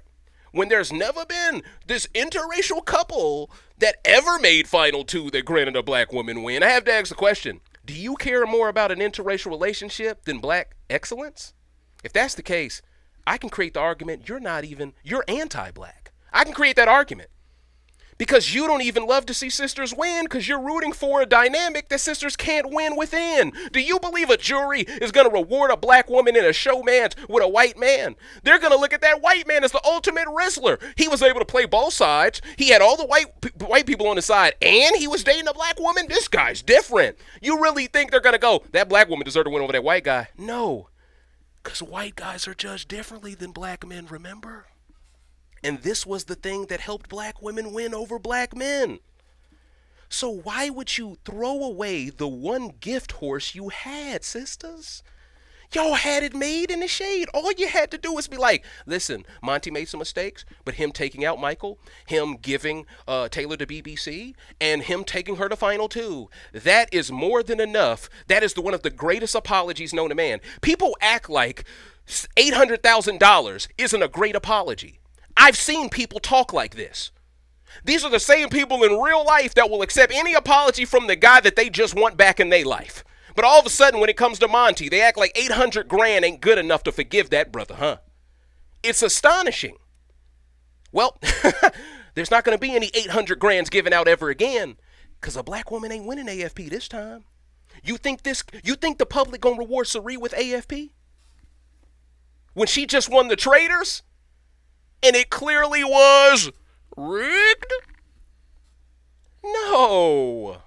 Speaker 1: When there's never been this interracial couple that ever made Final Two that granted a black woman win, I have to ask the question, do you care more about an interracial relationship than black excellence? If that's the case, I can create the argument you're anti-black. I can create that argument. Because you don't even love to see sisters win because you're rooting for a dynamic that sisters can't win within. Do you believe a jury is going to reward a black woman in a showmance with a white man? They're going to look at that white man as the ultimate wrestler. He was able to play both sides. He had all the white people on his side, and he was dating a black woman. This guy's different. You really think they're going to go, that black woman deserved to win over that white guy? No, because white guys are judged differently than black men, remember? And this was the thing that helped black women win over black men. So why would you throw away the one gift horse you had, sisters? Y'all had it made in the shade. All you had to do was be like, listen, Monty made some mistakes, but him taking out Michael, him giving Taylor to BBC, and him taking her to Final Two, that is more than enough. That is one of the greatest apologies known to man. People act like $800,000 isn't a great apology. I've seen people talk like this. These are the same people in real life that will accept any apology from the guy that they just want back in their life. But all of a sudden, when it comes to Monty, they act like 800 grand ain't good enough to forgive that brother, huh? It's astonishing. Well, there's not going to be any 800 grands given out ever again because a black woman ain't winning AFP this time. You think the public going to reward Cirie with AFP? When she just won the Traders? And it clearly was rigged? No.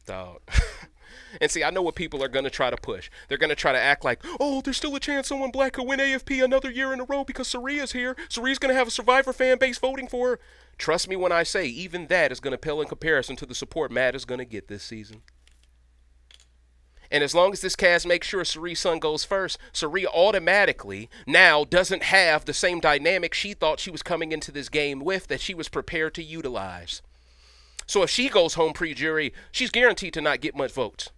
Speaker 1: Dog. And see, I know what people are going to try to push. They're going to try to act like, oh, there's still a chance someone black could win AFP another year in a row because Cirie is here. Cirie's going to have a Survivor fan base voting for her. Trust me when I say even that is going to pale in comparison to the support Matt is going to get this season. And as long as this cast makes sure Cirie's son goes first, Cirie automatically now doesn't have the same dynamic she thought she was coming into this game with that she was prepared to utilize. So if she goes home pre-jury, she's guaranteed to not get much votes.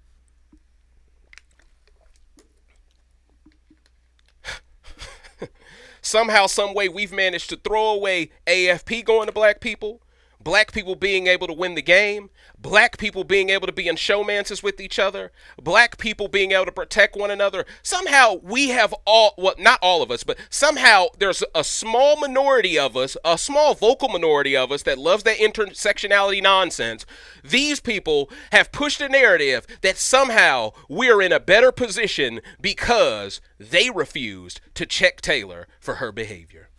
Speaker 1: Somehow, some way, we've managed to throw away AFP going to black people, Black people being able to win the game, black people being able to be in showmances with each other, black people being able to protect one another. Somehow we have well, not all of us, but somehow there's a small minority of us, a small vocal minority of us that loves that intersectionality nonsense. These people have pushed a narrative that somehow we're in a better position because they refused to check Taylor for her behavior.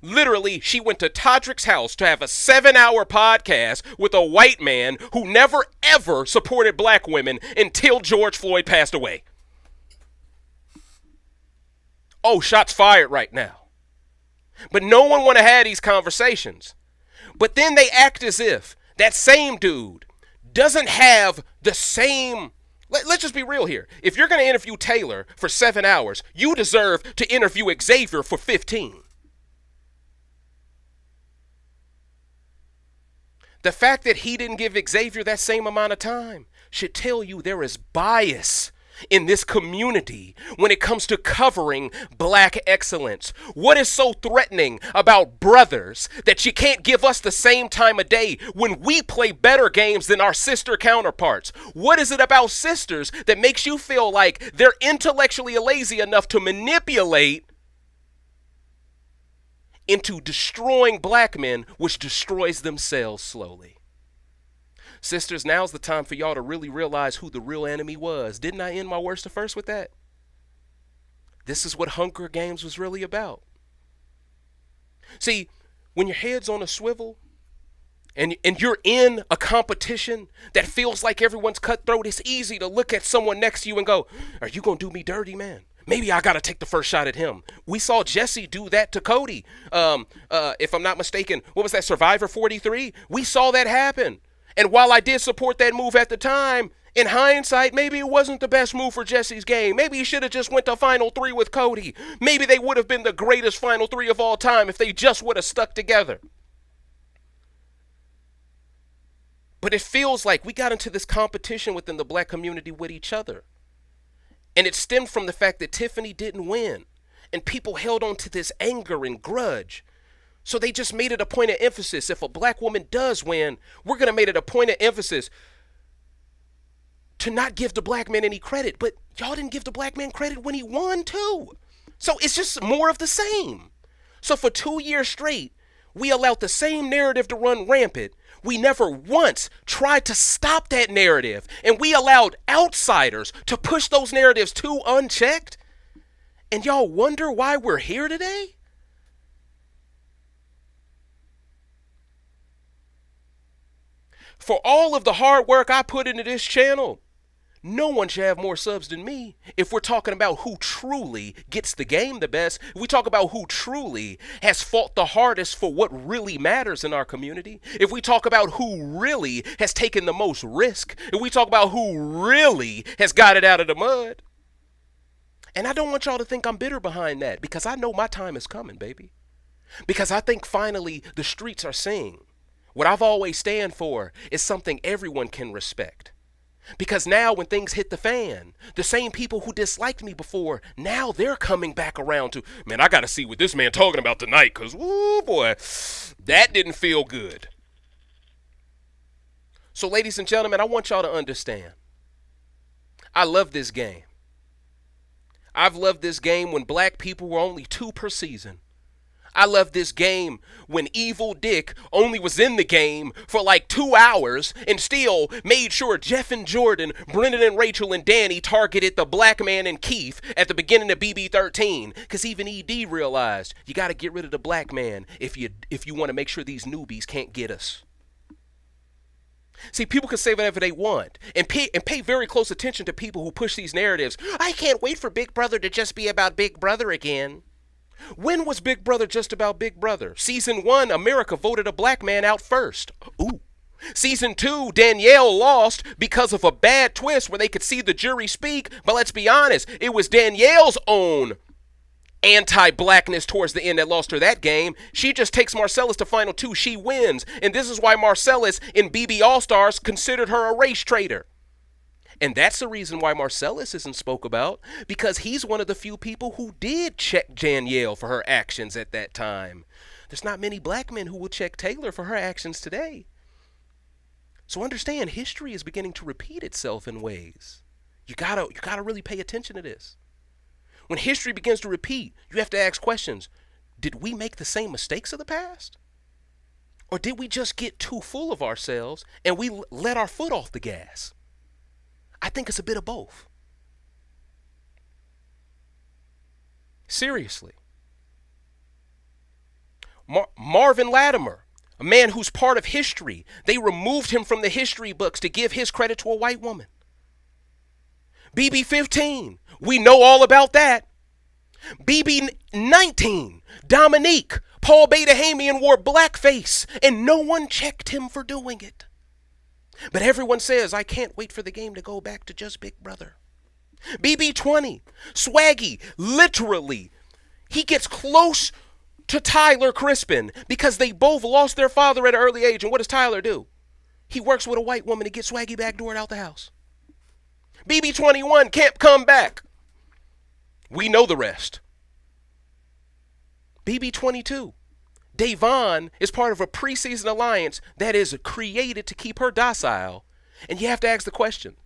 Speaker 1: Literally, she went to Todrick's house to have a 7-hour podcast with a white man who never, ever supported black women until George Floyd passed away. Oh, shots fired right now. But no one want to have these conversations. But then they act as if that same dude doesn't have the same... Let's just be real here. If you're going to interview Taylor for 7 hours, you deserve to interview Xavier for 15. The fact that he didn't give Xavier that same amount of time should tell you there is bias in this community when it comes to covering black excellence. What is so threatening about brothers that you can't give us the same time of day when we play better games than our sister counterparts? What is it about sisters that makes you feel like they're intellectually lazy enough to manipulate into destroying black men, which destroys themselves slowly? Sisters, now's the time for y'all to really realize who the real enemy was. Didn't I end my worst to first with that? This is what Hunger Games was really about. See, when your head's on a swivel and you're in a competition that feels like everyone's cutthroat, it's easy to look at someone next to you and go, are you going to do me dirty, man? Maybe I got to take the first shot at him. We saw Jesse do that to Cody. If I'm not mistaken, what was that, Survivor 43? We saw that happen. And while I did support that move at the time, in hindsight, maybe it wasn't the best move for Jesse's game. Maybe he should have just went to Final 3 with Cody. Maybe they would have been the greatest Final 3 of all time if they just would have stuck together. But it feels like we got into this competition within the black community with each other. And it stemmed from the fact that Tiffany didn't win. And people held on to this anger and grudge. So they just made it a point of emphasis. If a black woman does win, we're going to make it a point of emphasis to not give the black man any credit. But y'all didn't give the black man credit when he won too. So it's just more of the same. So for 2 years straight, we allowed the same narrative to run rampant. We never once tried to stop that narrative. And we allowed outsiders to push those narratives too unchecked. And y'all wonder why we're here today? For all of the hard work I put into this channel, no one should have more subs than me. If we're talking about who truly gets the game the best, if we talk about who truly has fought the hardest for what really matters in our community, if we talk about who really has taken the most risk, if we talk about who really has got it out of the mud. And I don't want y'all to think I'm bitter behind that, because I know my time is coming, baby. Because I think finally the streets are seeing what I've always stand for is something everyone can respect. Because now when things hit the fan, the same people who disliked me before, now they're coming back around to, man, I got to see what this man talking about tonight, because, woo, boy, that didn't feel good. So, ladies and gentlemen, I want y'all to understand, I love this game. I've loved this game when black people were only 2 per season. I love this game when Evil Dick only was in the game for like 2 hours and still made sure Jeff and Jordan, Brendan and Rachel and Danny targeted the black man and Keith at the beginning of BB13. Because even ED realized you got to get rid of the black man if you want to make sure these newbies can't get us. See, people can say whatever they want and pay very close attention to people who push these narratives. I can't wait for Big Brother to just be about Big Brother again. When was Big Brother just about Big Brother? Season 1, America voted a black man out first. Ooh. Season 2, Danielle lost because of a bad twist where they could see the jury speak. But let's be honest, it was Danielle's own anti-blackness towards the end that lost her that game. She just takes Marcellus to Final 2. She wins. And this is why Marcellus in BB All-Stars considered her a race traitor. And that's the reason why Marcellus isn't spoke about, because he's one of the few people who did check Danielle for her actions at that time. There's not many black men who will check Taylor for her actions today. So understand, history is beginning to repeat itself in ways. You gotta really pay attention to this. When history begins to repeat, you have to ask questions. Did we make the same mistakes of the past? Or did we just get too full of ourselves and we let our foot off the gas? I think it's a bit of both. Seriously. Marvin Latimer, a man who's part of history. They removed him from the history books to give his credit to a white woman. BB15, we know all about that. BB19, Dominique, Paul Beta-Hamian wore blackface and no one checked him for doing it. But everyone says, I can't wait for the game to go back to just Big Brother. BB20, Swaggy, literally, he gets close to Tyler Crispin because they both lost their father at an early age. And what does Tyler do? He works with a white woman to get Swaggy backdoored out the house. BB21 can't come back. We know the rest. BB22. Davon is part of a preseason alliance that is created to keep her docile. And you have to ask the question,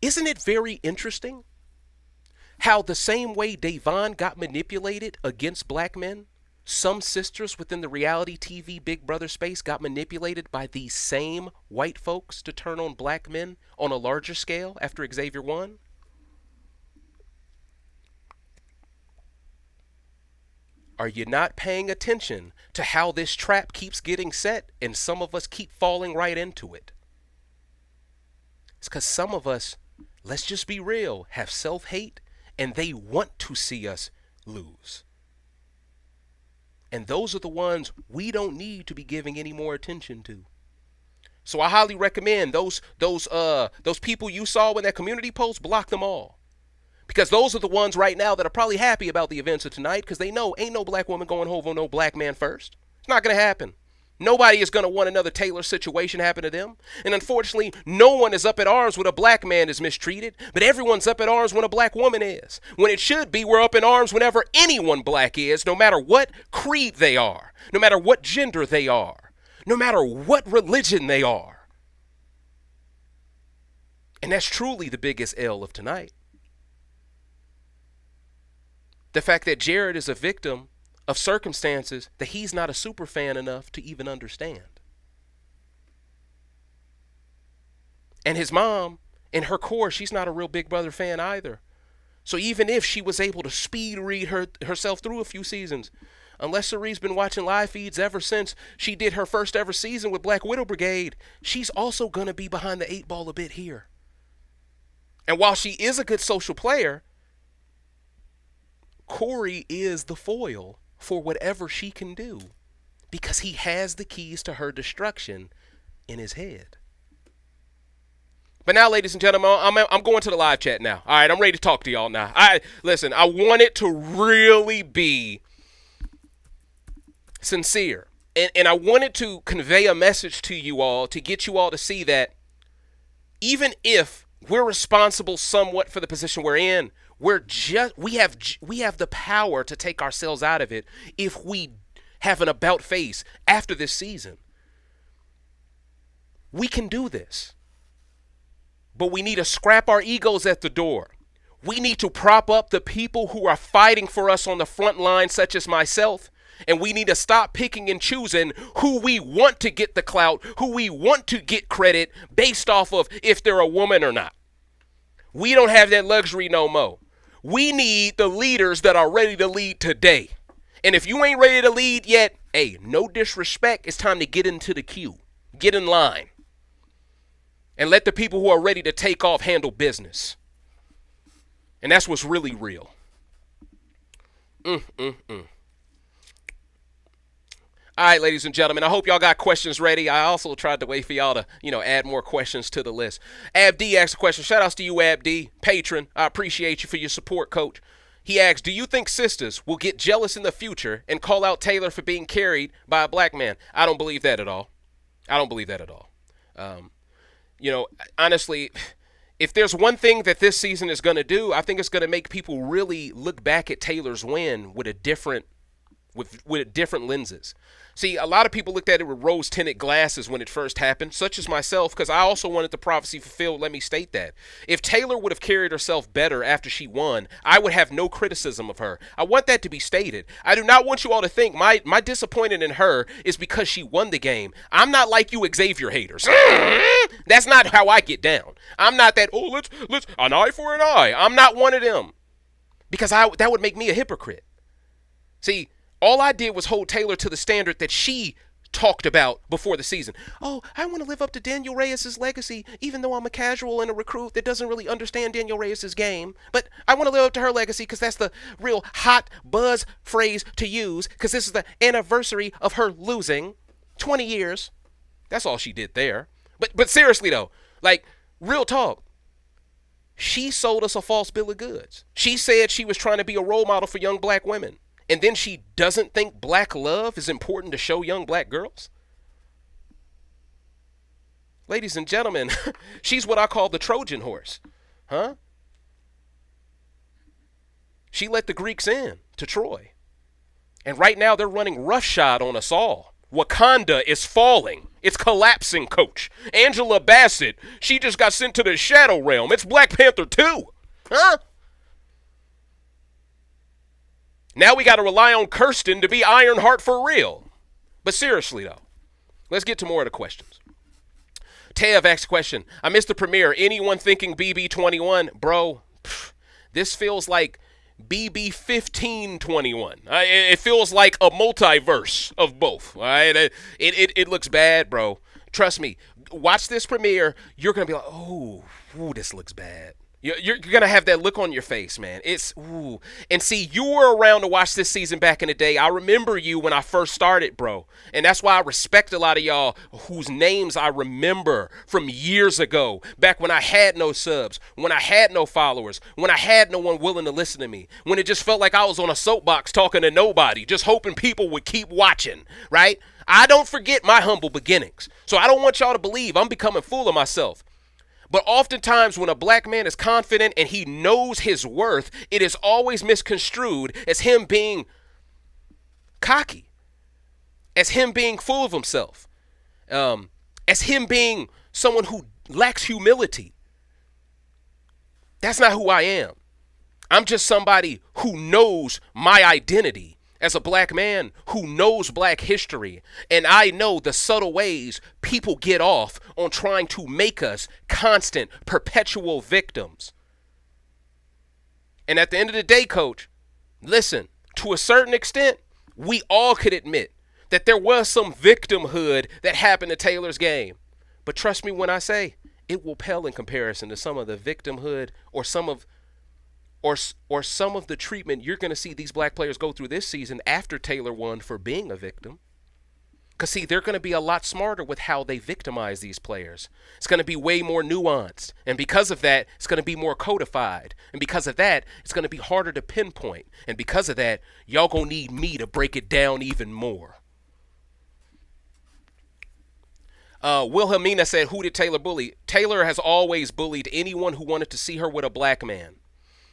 Speaker 1: isn't it very interesting how the same way Davon got manipulated against black men, some sisters within the reality TV Big Brother space got manipulated by these same white folks to turn on black men on a larger scale after Xavier won? Are you not paying attention to how this trap keeps getting set and some of us keep falling right into it? It's because some of us, let's just be real, have self-hate and they want to see us lose. And those are the ones we don't need to be giving any more attention to. So I highly recommend those people you saw in that community post, block them all. Because those are the ones right now that are probably happy about the events of tonight because they know ain't no black woman going home on no black man first. It's not going to happen. Nobody is going to want another Taylor situation happen to them. And unfortunately, no one is up at arms when a black man is mistreated, but everyone's up at arms when a black woman is. When it should be, we're up in arms whenever anyone black is, no matter what creed they are, no matter what gender they are, no matter what religion they are. And that's truly the biggest L of tonight. The fact that Jared is a victim of circumstances that he's not a super fan enough to even understand. And his mom, in her core, she's not a real Big Brother fan either. So even if she was able to speed read herself through a few seasons, unless Cerie's been watching live feeds ever since she did her first ever season with Black Widow Brigade, she's also going to be behind the 8 ball a bit here. And while she is a good social player, Cory is the foil for whatever she can do because he has the keys to her destruction in his head. But now, ladies and gentlemen, I'm going to the live chat now. All right, I'm ready to talk to y'all now. Listen, I want it to really be sincere. And I wanted to convey a message to you all to get you all to see that even if we're responsible somewhat for the position we're in, we have the power to take ourselves out of it if we have an about face after this season. We can do this. But we need to scrap our egos at the door. We need to prop up the people who are fighting for us on the front line, such as myself. And we need to stop picking and choosing who we want to get the clout, who we want to get credit based off of if they're a woman or not. We don't have that luxury no more. We need the leaders that are ready to lead today. And if you ain't ready to lead yet, hey, no disrespect. It's time to get into the queue. Get in line. And let the people who are ready to take off handle business. And that's what's really real. All right, ladies and gentlemen, I hope y'all got questions ready. I also tried to wait for y'all to, add more questions to the list. Abdi asked a question. Shout outs to you, Abdi, patron. I appreciate you for your support, coach. He asked, do you think sisters will get jealous in the future and call out Taylor for being carried by a black man? I don't believe that at all. Honestly, if there's one thing that this season is going to do, I think it's going to make people really look back at Taylor's win with a different with different lenses. See, a lot of people looked at it with rose-tinted glasses when it first happened, such as myself, because I also wanted the prophecy fulfilled. Let me state that. If Taylor would have carried herself better after she won, I would have no criticism of her. I want that to be stated. I do not want you all to think my disappointment in her is because she won the game. I'm not like you Xavier haters. That's not how I get down. I'm not that, let's an eye for an eye. I'm not one of them. Because that would make me a hypocrite. See, all I did was hold Taylor to the standard that she talked about before the season. Oh, I want to live up to Daniel Reyes' legacy, even though I'm a casual and a recruit that doesn't really understand Daniel Reyes' game. But I want to live up to her legacy because that's the real hot buzz phrase to use, because this is the anniversary of her losing 20 years. That's all she did there. But seriously, though, like, real talk. She sold us a false bill of goods. She said she was trying to be a role model for young black women. And then she doesn't think black love is important to show young black girls? Ladies and gentlemen, she's what I call the Trojan horse. Huh? She let the Greeks in to Troy. And right now they're running roughshod on us all. Wakanda is falling. It's collapsing, coach. Angela Bassett, she just got sent to the Shadow Realm. It's Black Panther 2. Huh? Now we got to rely on Kirsten to be Ironheart for real. But seriously, though, let's get to more of the questions. Tev asked a question. I missed the premiere. Anyone thinking BB21? Bro, this feels like BB1521. It feels like a multiverse of both. All right? It looks bad, bro. Trust me. Watch this premiere. You're going to be like, oh, this looks bad. You're going to have that look on your face, man. It's, ooh. And see, you were around to watch this season back in the day. I remember you when I first started, bro. And that's why I respect a lot of y'all whose names I remember from years ago, back when I had no subs, when I had no followers, when I had no one willing to listen to me, when it just felt like I was on a soapbox talking to nobody, just hoping people would keep watching, right? I don't forget my humble beginnings. So I don't want y'all to believe I'm becoming full of myself. But oftentimes when a black man is confident and he knows his worth, it is always misconstrued as him being cocky, as him being full of himself, as him being someone who lacks humility. That's not who I am. I'm just somebody who knows my identity as a black man who knows black history, and I know the subtle ways people get off on trying to make us constant, perpetual victims. And at the end of the day, coach, listen, to a certain extent, we all could admit that there was some victimhood that happened to Taylor's game. But trust me when I say, it will pale in comparison to some of the victimhood or some of the treatment you're going to see these black players go through this season after Taylor won for being a victim. Because, see, they're going to be a lot smarter with how they victimize these players. It's going to be way more nuanced. And because of that, it's going to be more codified. And because of that, it's going to be harder to pinpoint. And because of that, y'all going to need me to break it down even more. Wilhelmina said, who did Taylor bully? Taylor has always bullied anyone who wanted to see her with a black man.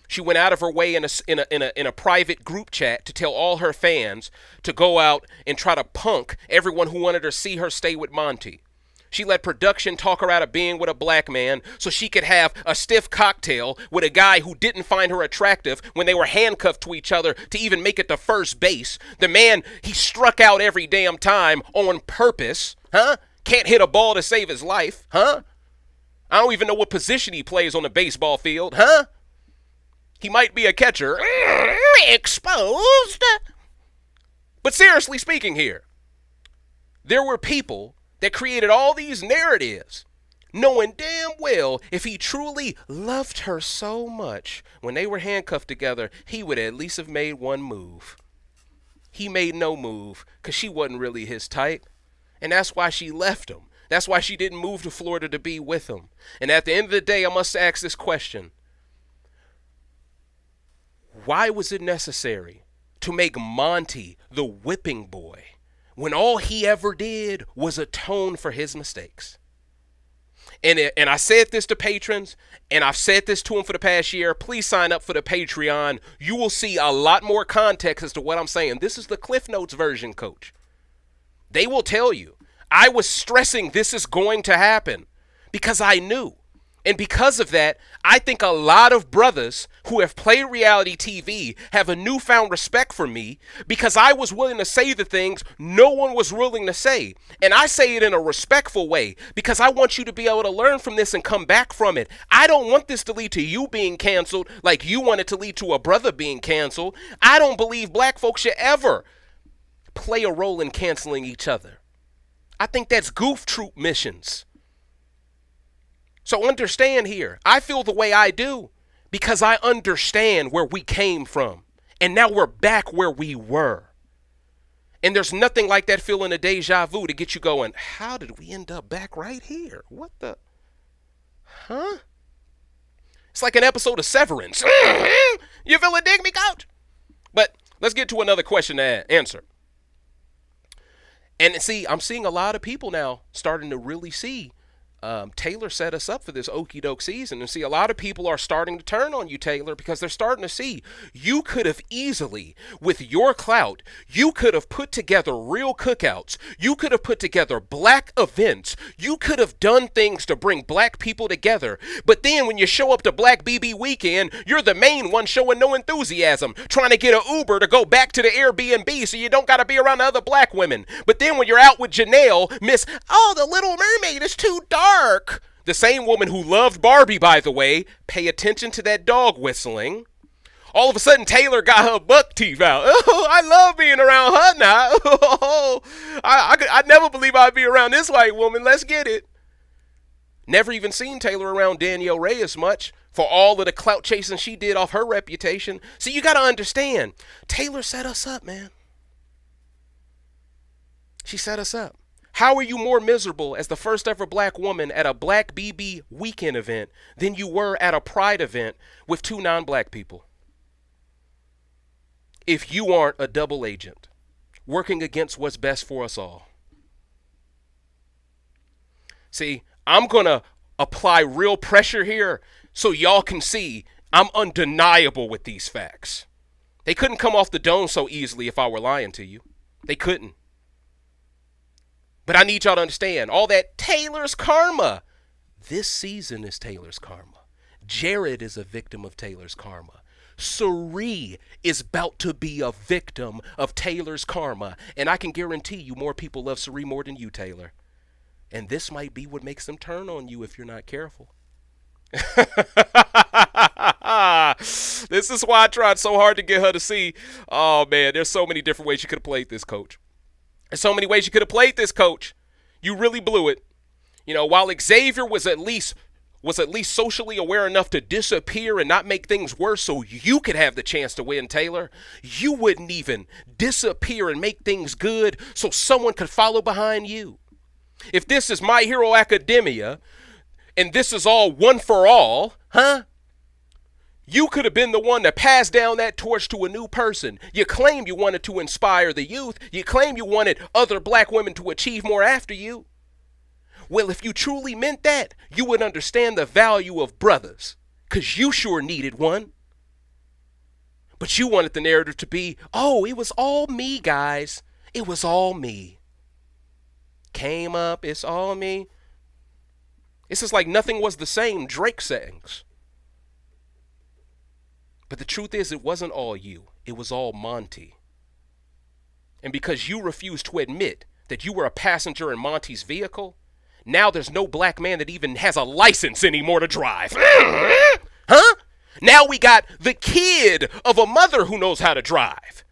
Speaker 1: She went out of her way in a private group chat to tell all her fans to go out and try to punk everyone who wanted to see her stay with Monty. She let production talk her out of being with a black man so she could have a stiff cocktail with a guy who didn't find her attractive when they were handcuffed to each other to even make it to first base. The man, he struck out every damn time on purpose, huh? Can't hit a ball to save his life, huh? I don't even know what position he plays on the baseball field, huh? He might be a catcher. Exposed. But seriously speaking here, there were people that created all these narratives, knowing damn well if he truly loved her so much, when they were handcuffed together, he would at least have made one move. He made no move because she wasn't really his type. And that's why she left him. That's why she didn't move to Florida to be with him. And at the end of the day, I must ask this question. Why was it necessary to make Monty the whipping boy when all he ever did was atone for his mistakes? And I said this to patrons, and I've said this to them for the past year. Please sign up for the Patreon. You will see a lot more context as to what I'm saying. This is the Cliff Notes version, coach. They will tell you. I was stressing this is going to happen because I knew. And because of that, I think a lot of brothers who have played reality TV have a newfound respect for me because I was willing to say the things no one was willing to say. And I say it in a respectful way because I want you to be able to learn from this and come back from it. I don't want this to lead to you being canceled like you want it to lead to a brother being canceled. I don't believe black folks should ever play a role in canceling each other. I think that's goof troop missions. So understand here, I feel the way I do because I understand where we came from. And now we're back where we were. And there's nothing like that feeling of deja vu to get you going, how did we end up back right here? What the? Huh? It's like an episode of Severance. You feel it, dig me, coach? But let's get to another question to answer. And see, I'm seeing a lot of people now starting to really see Taylor set us up for this okie doke season. And see, a lot of people are starting to turn on you, Taylor, because they're starting to see you could have easily, with your clout, you could have put together real cookouts. You could have put together black events. You could have done things to bring black people together. But then when you show up to Black BB weekend, you're the main one showing no enthusiasm, trying to get an Uber to go back to the Airbnb so you don't got to be around other black women. But then when you're out with Janelle, the Little Mermaid is too dark. The same woman who loved Barbie, by the way, pay attention to that dog whistling. All of a sudden, Taylor got her buck teeth out. Oh, I love being around her now. Oh, I never believe I'd be around this white woman. Let's get it. Never even seen Taylor around Danielle Reyes much for all of the clout chasing she did off her reputation. So you got to understand, Taylor set us up, man. She set us up. How are you more miserable as the first ever black woman at a Black BB weekend event than you were at a Pride event with two non-black people? If you aren't a double agent working against what's best for us all. See, I'm going to apply real pressure here so y'all can see I'm undeniable with these facts. They couldn't come off the dome so easily if I were lying to you. They couldn't. But I need y'all to understand, all that Taylor's karma. This season is Taylor's karma. Jared is a victim of Taylor's karma. Suri is about to be a victim of Taylor's karma. And I can guarantee you more people love Suri more than you, Taylor. And this might be what makes them turn on you if you're not careful. This is why I tried so hard to get her to see. Oh, man, there's so many different ways you could have played this, coach. There's so many ways you could have played this, coach. You really blew it. You know, while Xavier was at least socially aware enough to disappear and not make things worse so you could have the chance to win, Taylor, you wouldn't even disappear and make things good so someone could follow behind you. If this is My Hero Academia and this is all one for all, huh? You could have been the one to pass down that torch to a new person. You claim you wanted to inspire the youth. You claim you wanted other black women to achieve more after you. Well, if you truly meant that, you would understand the value of brothers, because you sure needed one. But you wanted the narrative to be, oh, it was all me, guys. It was all me. Came up, it's all me. This is like Nothing Was the Same Drake sayings. But the truth is, it wasn't all you. It was all Monty. And because you refused to admit that you were a passenger in Monty's vehicle, now there's no black man that even has a license anymore to drive. Huh? Now we got the kid of a mother who knows how to drive.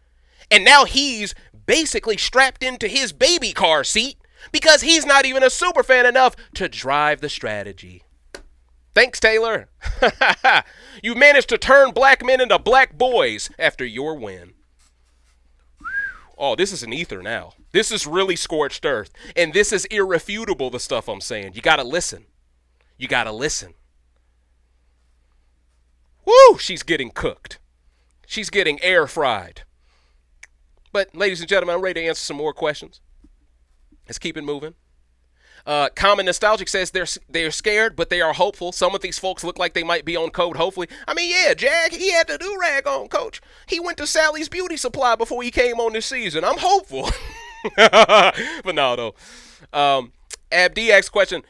Speaker 1: And now he's basically strapped into his baby car seat because he's not even a super fan enough to drive the strategy. Thanks, Taylor. You managed to turn black men into black boys after your win. Oh, this is an ether now. This is really scorched earth. And this is irrefutable, the stuff I'm saying. You got to listen. You got to listen. Woo, she's getting cooked. She's getting air fried. But, ladies and gentlemen, I'm ready to answer some more questions. Let's keep it moving. Common Nostalgic says they're scared, but they are hopeful. Some of these folks look like they might be on code, hopefully. I mean, yeah, Jag, he had the do-rag on, coach. He went to Sally's Beauty Supply before he came on this season. I'm hopeful. But no, though. Abdi asks question,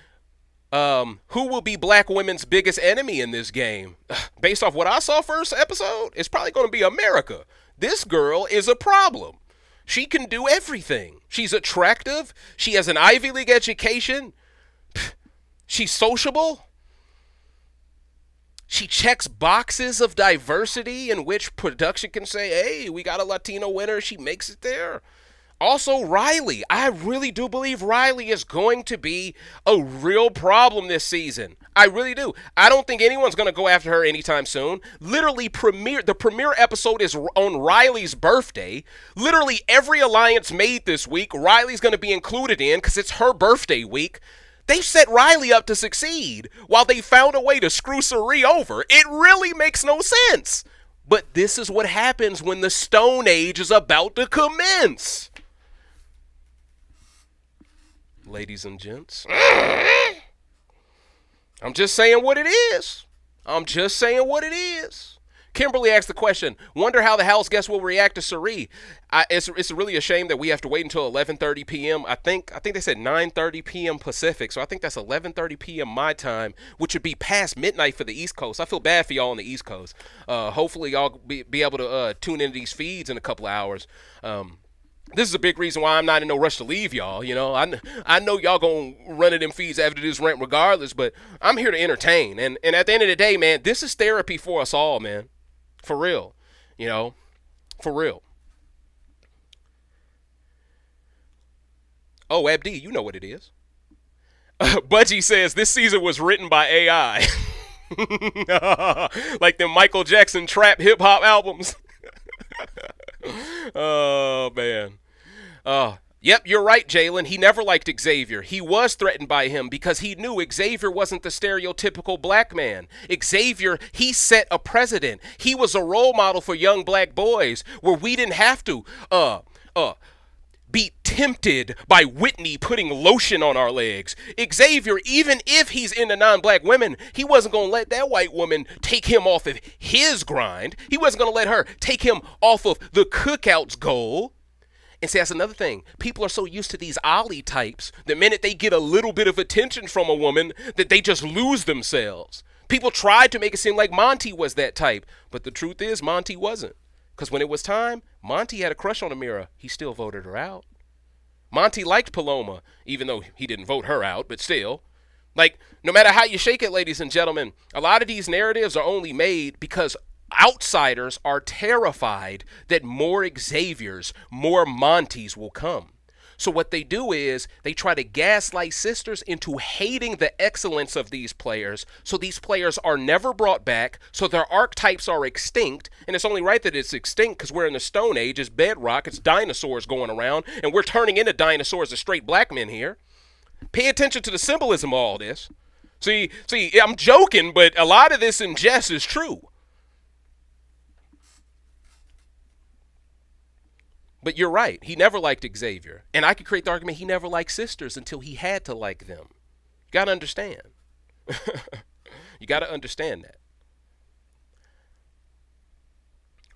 Speaker 1: who will be black women's biggest enemy in this game? Based off what I saw first episode, it's probably going to be America. This girl is a problem. She can do everything. She's attractive. She has an Ivy League education. She's sociable. She checks boxes of diversity in which production can say, hey, we got a Latino winner. She makes it there. Also, Reilly. I really do believe Reilly is going to be a real problem this season. I really do. I don't think anyone's going to go after her anytime soon. Literally, the premiere episode is on Reilly's birthday. Literally, every alliance made this week, Reilly's going to be included in because it's her birthday week. They set Reilly up to succeed while they found a way to screw Cirie over. It really makes no sense. But this is what happens when the Stone Age is about to commence. Ladies and gents, I'm just saying what it is. Kimberly asked the question, wonder how the house guests will react to Cirie. It's really a shame that we have to wait until 11:30 p.m. I think they said 9:30 p.m. Pacific, so I think that's 11:30 p.m. my time, which would be past midnight for the East Coast. I feel bad for y'all on the East Coast. Hopefully y'all be able to tune into these feeds in a couple of hours. This is a big reason why I'm not in no rush to leave y'all. You know, I know y'all gonna run at them feeds after this rant regardless, but I'm here to entertain. And at the end of the day, man, this is therapy for us all, man. For real. You know, for real. Oh, Abdi, you know what it is. Budgie says this season was written by AI. Like them Michael Jackson trap hip hop albums. Oh, man. Yep, you're right, Jalen. He never liked Xavier. He was threatened by him because he knew Xavier wasn't the stereotypical black man. Xavier, he set a precedent. He was a role model for young black boys where we didn't have to be tempted by Whitney putting lotion on our legs. Xavier, even if he's into non-black women, he wasn't going to let that white woman take him off of his grind. He wasn't going to let her take him off of the cookout's goal. And see, that's another thing. People are so used to these Ollie types, the minute they get a little bit of attention from a woman, that they just lose themselves. People tried to make it seem like Monty was that type, but the truth is Monty wasn't. Because when it was time, Monty had a crush on Amira. He still voted her out. Monty liked Paloma, even though he didn't vote her out, but still. Like, no matter how you shake it, ladies and gentlemen, a lot of these narratives are only made because outsiders are terrified that more Xaviers, more Montys will come. So what they do is they try to gaslight sisters into hating the excellence of these players, so these players are never brought back, so their archetypes are extinct, and it's only right that it's extinct because we're in the Stone Age, it's bedrock, it's dinosaurs going around, and we're turning into dinosaurs as straight black men here. Pay attention to the symbolism of all this. See, I'm joking, but a lot of this in jest is true. But you're right. He never liked Xavier. And I could create the argument he never liked sisters until he had to like them. You got to understand. You got to understand that.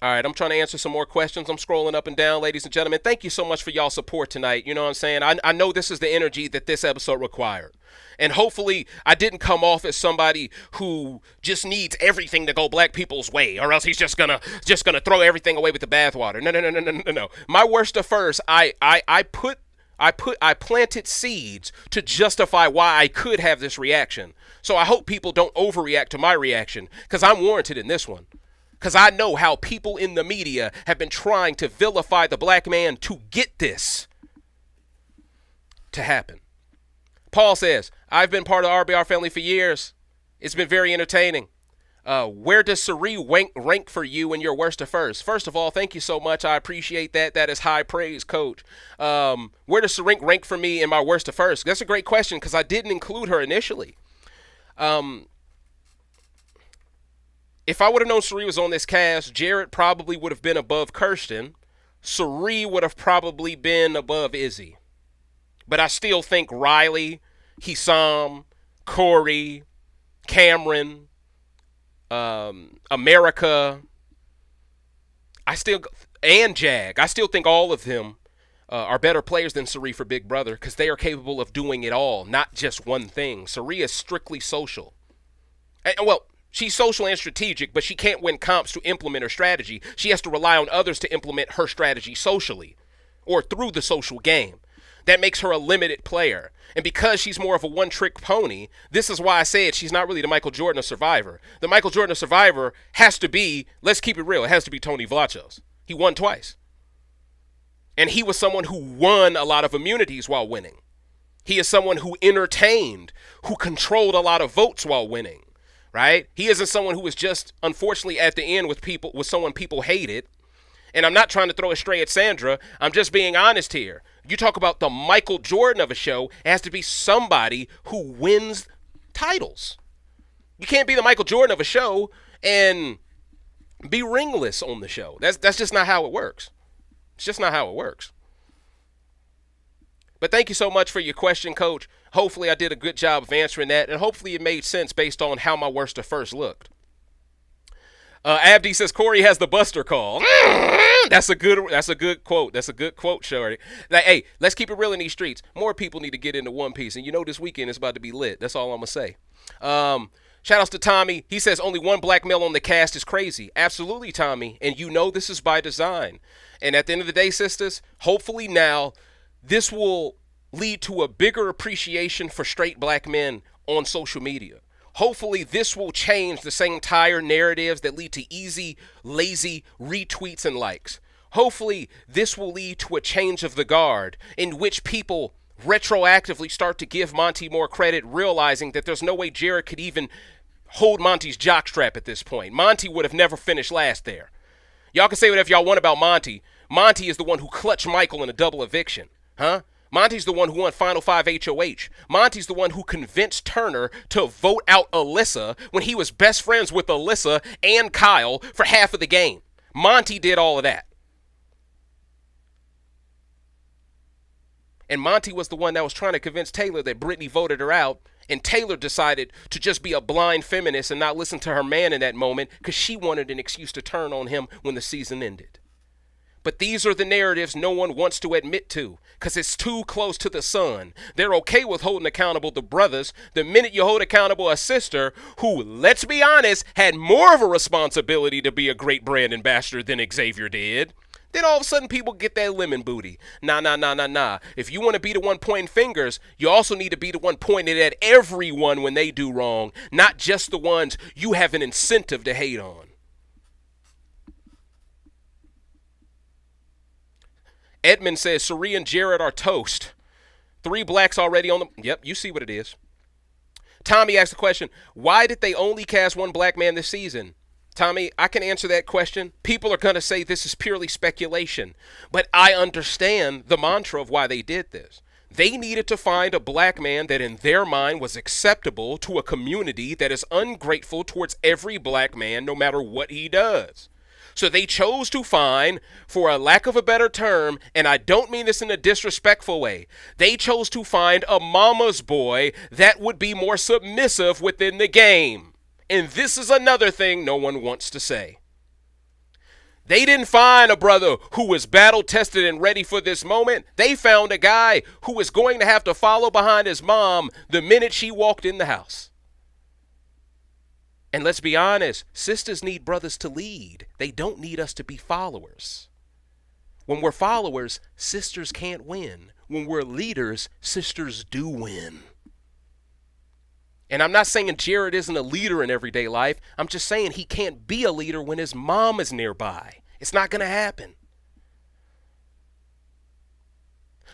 Speaker 1: All right, I'm trying to answer some more questions. I'm scrolling up and down, ladies and gentlemen. Thank you so much for y'all support tonight. You know what I'm saying? I know this is the energy that this episode required. And hopefully I didn't come off as somebody who just needs everything to go black people's way, or else he's just gonna throw everything away with the bathwater. No. My worst of first, I planted seeds to justify why I could have this reaction. So I hope people don't overreact to my reaction, because I'm warranted in this one. Because I know how people in the media have been trying to vilify the black man to get this to happen. Paul says, I've been part of the RBR family for years. It's been very entertaining. Where does Cirie rank for you in your worst of first? First of all, thank you so much. I appreciate that. That is high praise, coach. Where does Cirie rank for me in my worst of first? That's a great question because I didn't include her initially. If I would have known Cirie was on this cast, Jared probably would have been above Kirsten. Cirie would have probably been above Izzy. But I still think Reilly Hisam, Cory, Cameron, America, and Jag. I still think all of them are better players than Cirie for Big Brother because they are capable of doing it all, not just one thing. Cirie is strictly social. Well, she's social and strategic, but she can't win comps to implement her strategy. She has to rely on others to implement her strategy socially or through the social game. That makes her a limited player. And because she's more of a one-trick pony, this is why I said she's not really the Michael Jordan of Survivor. The Michael Jordan of Survivor has to be, let's keep it real, it has to be Tony Vlachos. He won twice. And he was someone who won a lot of immunities while winning. He is someone who entertained, who controlled a lot of votes while winning, right? He isn't someone who was just, unfortunately, at the end with someone people hated. And I'm not trying to throw it straight at Sandra. I'm just being honest here. You talk about the Michael Jordan of a show, it has to be somebody who wins titles. You can't be the Michael Jordan of a show and be ringless on the show. That's just not how it works. It's just not how it works. But thank you so much for your question, Coach. Hopefully I did a good job of answering that, and hopefully it made sense based on how my worst at first looked. Abdi says Cory has the Buster call. That's a good quote. That's a good quote, Shorty. Like, hey, let's keep it real in these streets. More people need to get into One Piece, and you know this weekend is about to be lit. That's all I'm gonna say. Shout outs to Tommy. He says only one black male on the cast is crazy. Absolutely, Tommy. And you know this is by design. And at the end of the day, sisters, hopefully now this will lead to a bigger appreciation for straight black men on social media. Hopefully this will change the same tired narratives that lead to easy, lazy retweets and likes. Hopefully this will lead to a change of the guard in which people retroactively start to give Monty more credit, realizing that there's no way Jared could even hold Monty's jockstrap at this point. Monty would have never finished last there. Y'all can say whatever y'all want about Monty. Monty is the one who clutched Michael in a double eviction. Huh? Monty's the one who won Final 5 HOH. Monty's the one who convinced Turner to vote out Alyssa when he was best friends with Alyssa and Kyle for half of the game. Monty did all of that. And Monty was the one that was trying to convince Taylor that Brittany voted her out, and Taylor decided to just be a blind feminist and not listen to her man in that moment because she wanted an excuse to turn on him when the season ended. But these are the narratives no one wants to admit to because it's too close to the sun. They're okay with holding accountable the brothers. The minute you hold accountable a sister who, let's be honest, had more of a responsibility to be a great brand ambassador than Xavier did, then all of a sudden people get that lemon booty. Nah. If you want to be the one pointing fingers, you also need to be the one pointing at everyone when they do wrong, not just the ones you have an incentive to hate on. Edmund says Cirie and Jared are toast. 3 blacks already on the... Yep, you see what it is. Tommy asked the question, why did they only cast 1 black man this season? Tommy, I can answer that question. People are going to say this is purely speculation. But I understand the mantra of why they did this. They needed to find a black man that in their mind was acceptable to a community that is ungrateful towards every black man no matter what he does. So they chose to find, for a lack of a better term, and I don't mean this in a disrespectful way, they chose to find a mama's boy that would be more submissive within the game. And this is another thing no one wants to say. They didn't find a brother who was battle-tested and ready for this moment. They found a guy who was going to have to follow behind his mom the minute she walked in the house. And let's be honest, sisters need brothers to lead. They don't need us to be followers. When we're followers, sisters can't win. When we're leaders, sisters do win. And I'm not saying Jared isn't a leader in everyday life. I'm just saying he can't be a leader when his mom is nearby. It's not going to happen.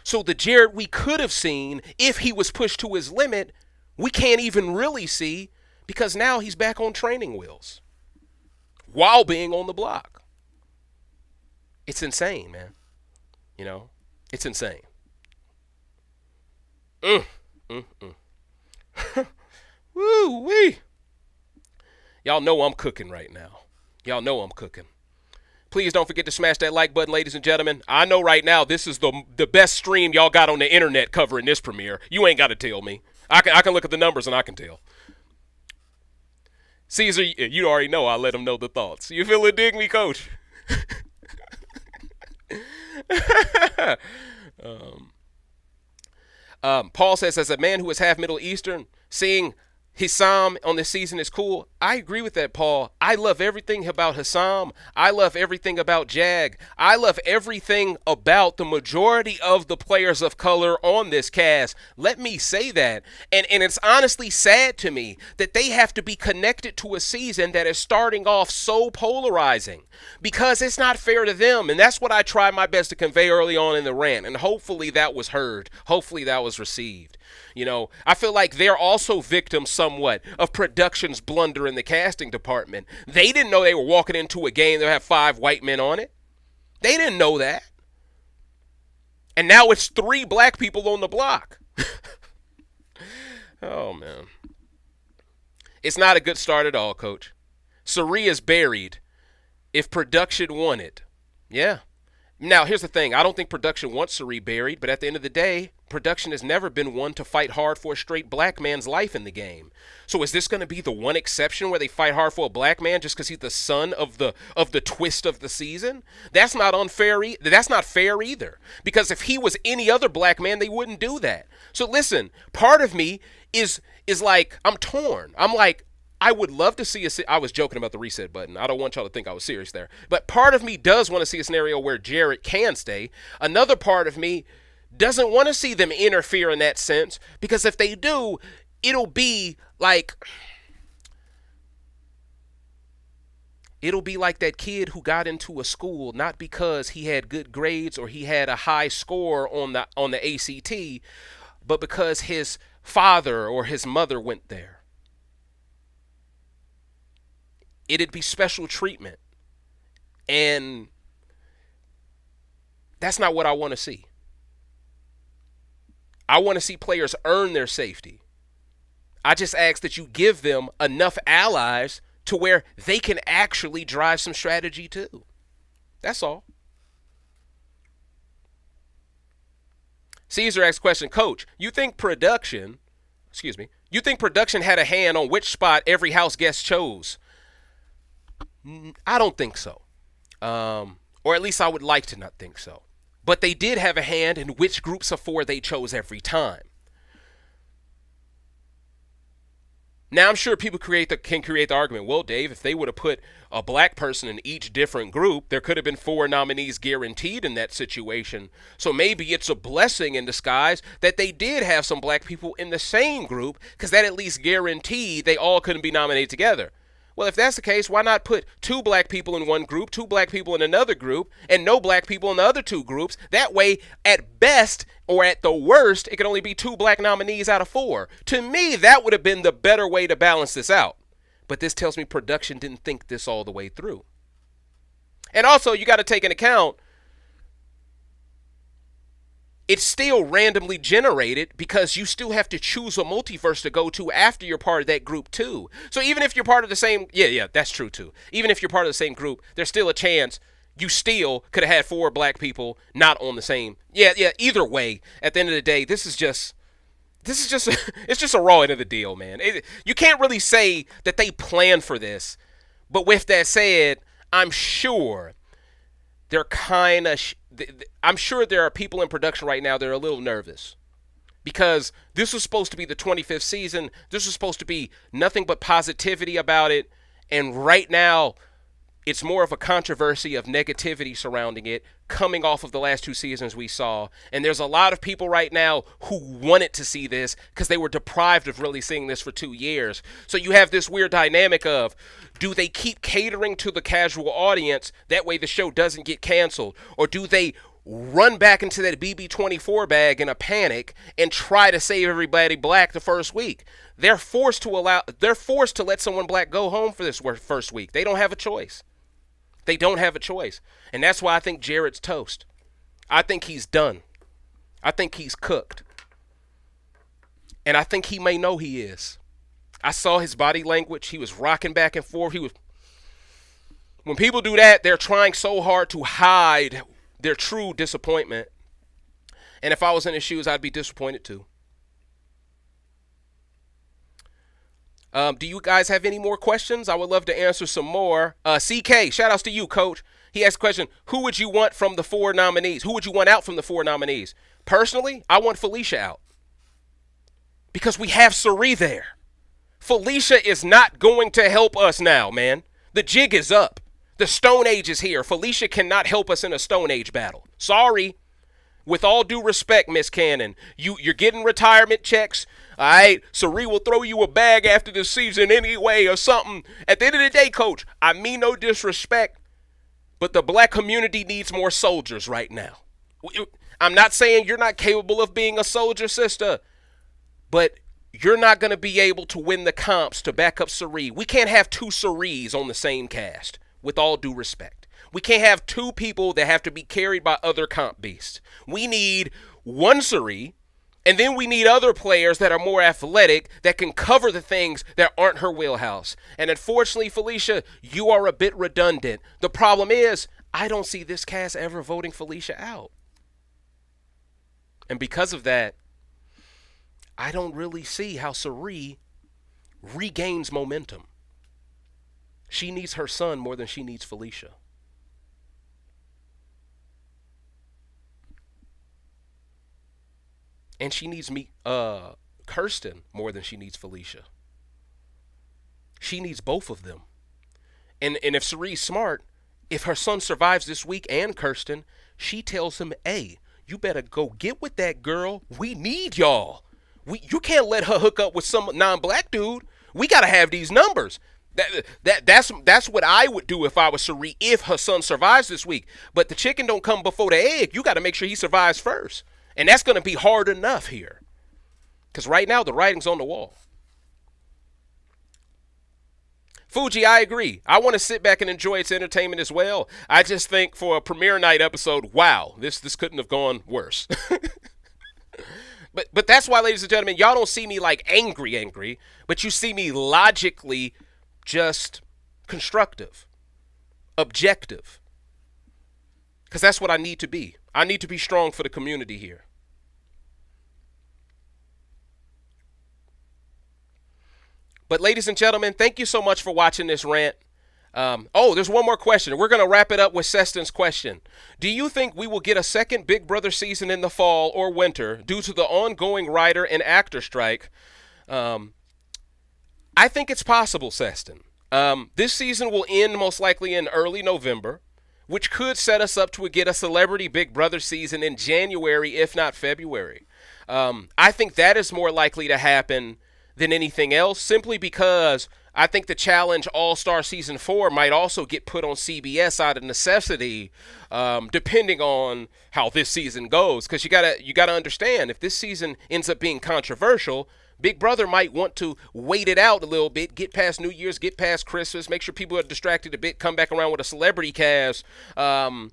Speaker 1: So the Jared we could have seen, if he was pushed to his limit, we can't even really see because now he's back on training wheels while being on the block. It's insane, man. You know, it's insane. Woo-wee. Y'all know I'm cooking right now. Y'all know I'm cooking. Please don't forget to smash that like button, ladies and gentlemen. I know right now this is the best stream y'all got on the internet covering this premiere. You ain't got to tell me. I can look at the numbers and I can tell. Caesar, you already know I let him know the thoughts. You feel it, dig me, coach? Paul says, as a man who is half Middle Eastern, seeing Hisam on this season is cool. I agree with that, Paul. I love everything about Hisam. I love everything about Jag. I love everything about the majority of the players of color on this cast. Let me say that. And it's honestly sad to me that they have to be connected to a season that is starting off so polarizing, because it's not fair to them. And that's what I tried my best to convey early on in the rant. And hopefully that was heard. Hopefully that was received. You know, I feel like they're also victims somewhat of production's blunder in the casting department. They didn't know they were walking into a game that had 5 white men on it. They didn't know that. And now it's 3 black people on the block. Oh, man. It's not a good start at all, Coach. Sari is buried if production won it. Yeah. Now, here's the thing. I don't think production wants Sari buried, but at the end of the day, production has never been one to fight hard for a straight black man's life in the game. So is this going to be the one exception where they fight hard for a black man just because he's the son of the twist of the season? That's not unfair. That's not fair either. Because if he was any other black man, they wouldn't do that. So listen, part of me is like, I'm torn. I'm like, I would love to see I was joking about the reset button. I don't want y'all to think I was serious there. But part of me does want to see a scenario where Jarrett can stay. Another part of me doesn't want to see them interfere in that sense, because if they do, it'll be like that kid who got into a school not because he had good grades or he had a high score on the ACT, but because his father or his mother went there. It'd be special treatment. And that's not what I want to see. I want to see players earn their safety. I just ask that you give them enough allies to where they can actually drive some strategy too. That's all. Caesar asks question, Coach, you think production had a hand on which spot every house guest chose? I don't think so. Or at least I would like to not think so. But they did have a hand in which groups of 4 they chose every time. Now, I'm sure people can create the argument, well, Dave, if they would have put a black person in each different group, there could have been 4 nominees guaranteed in that situation. So maybe it's a blessing in disguise that they did have some black people in the same group, because that at least guaranteed they all couldn't be nominated together. Well, if that's the case, why not put 2 black people in one group, 2 black people in another group, and no black people in the other 2 groups? That way, at best or at the worst, it could only be 2 black nominees out of 4. To me, that would have been the better way to balance this out. But this tells me production didn't think this all the way through. And also, you got to take into account, it's still randomly generated because you still have to choose a multiverse to go to after you're part of that group too. So even if you're part of the same, yeah, that's true too. Even if you're part of the same group, there's still a chance you still could have had 4 black people not on the same. Yeah, either way, at the end of the day, it's just a raw end of the deal, man. You can't really say that they planned for this. But with that said, I'm sure they're kind of I'm sure there are people in production right now that are a little nervous, because this was supposed to be the 25th season. This was supposed to be nothing but positivity about it. And right now, it's more of a controversy of negativity surrounding it, coming off of the last 2 seasons we saw. And there's a lot of people right now who wanted to see this because they were deprived of really seeing this for 2 years. So you have this weird dynamic of, do they keep catering to the casual audience, that way the show doesn't get canceled? Or do they run back into that BB24 bag in a panic and try to save everybody black the first week? They're forced to let someone black go home for this first week. They don't have a choice. They don't have a choice. And that's why I think Jarrett's toast. I think he's done. I think he's cooked. And I think he may know he is. I saw his body language. He was rocking back and forth. When people do that, they're trying so hard to hide their true disappointment. And if I was in his shoes, I'd be disappointed too. Do you guys have any more questions? I would love to answer some more. CK, shout outs to you, coach. He asked a question, who would you want from the 4 nominees? Who would you want out from the 4 nominees? Personally, I want Felicia out. Because we have Cirie there. Felicia is not going to help us now, man. The jig is up. The Stone Age is here. Felicia cannot help us in a Stone Age battle. Sorry. With all due respect, Miss Cannon, you're getting retirement checks. All right, Cirie will throw you a bag after the season anyway or something. At the end of the day, coach, I mean no disrespect, but the black community needs more soldiers right now. I'm not saying you're not capable of being a soldier, sister, but you're not going to be able to win the comps to back up Cirie. We can't have 2 Ciries on the same cast, with all due respect. We can't have 2 people that have to be carried by other comp beasts. We need 1 Cirie, and then we need other players that are more athletic that can cover the things that aren't her wheelhouse. And unfortunately, Felicia, you are a bit redundant. The problem is, I don't see this cast ever voting Felicia out. And because of that, I don't really see how Cirie regains momentum. She needs her son more than she needs Felicia. And she needs Kirsten more than she needs Felicia. She needs both of them. And if Cirie's smart, if her son survives this week and Kirsten, she tells him, hey, you better go get with that girl. We need y'all. You can't let her hook up with some non-black dude. We got to have these numbers. That's what I would do if I was Cirie, if her son survives this week. But the chicken don't come before the egg. You got to make sure he survives first. And that's going to be hard enough here. Because right now, the writing's on the wall. Fuji, I agree. I want to sit back and enjoy its entertainment as well. I just think for a premiere night episode, wow, this couldn't have gone worse. But that's why, ladies and gentlemen, y'all don't see me like angry, but you see me logically just constructive, objective. Because that's what I need to be. I need to be strong for the community here. But ladies and gentlemen, thank you so much for watching this rant. There's one more question. We're going to wrap it up with Seston's question. Do you think we will get a second Big Brother season in the fall or winter due to the ongoing writer and actor strike? I think it's possible, Seston. This season will end most likely in early November, which could set us up to get a Celebrity Big Brother season in January, if not February. I think that is more likely to happen than anything else, simply because I think the Challenge All-Star Season 4 might also get put on CBS out of necessity, depending on how this season goes. Because you gotta understand, if this season ends up being controversial, Big Brother might want to wait it out a little bit, get past New Year's, get past Christmas, make sure people are distracted a bit, come back around with a celebrity cast. That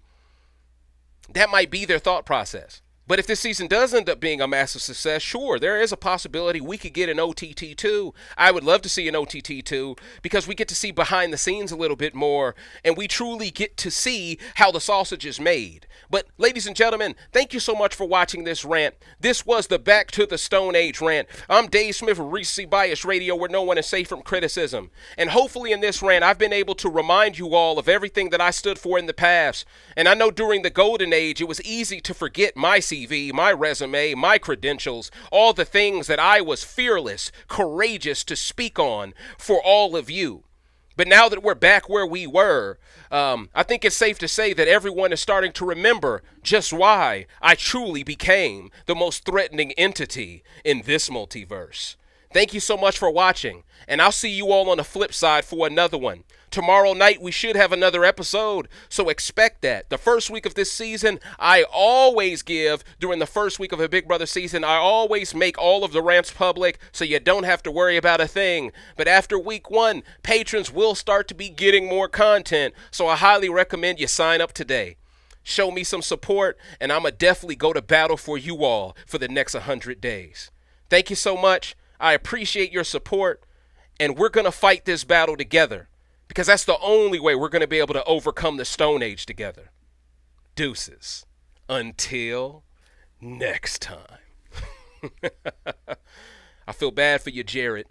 Speaker 1: might be their thought process. But if this season does end up being a massive success, sure, there is a possibility we could get an OTT too. I would love to see an OTT too, because we get to see behind the scenes a little bit more, and we truly get to see how the sausage is made. But ladies and gentlemen, thank you so much for watching this rant. This was the Back to the Stone Age rant. I'm Dave Smith of Recency Bias Radio, where no one is safe from criticism. And hopefully in this rant, I've been able to remind you all of everything that I stood for in the past. And I know during the golden age, it was easy to forget my CV, my resume, my credentials, all the things that I was fearless, courageous to speak on for all of you. But now that we're back where we were, I think it's safe to say that everyone is starting to remember just why I truly became the most threatening entity in this multiverse. Thank you so much for watching, and I'll see you all on the flip side for another one. Tomorrow night, we should have another episode, so expect that. The first week of this season, I always give, during the first week of a Big Brother season, I always make all of the rants public, so you don't have to worry about a thing. But after week 1, patrons will start to be getting more content, so I highly recommend you sign up today. Show me some support, and I'm going to definitely go to battle for you all for the next 100 days. Thank you so much. I appreciate your support, and we're going to fight this battle together, because that's the only way we're going to be able to overcome the Stone Age together. Deuces. Until next time. I feel bad for you, Jared.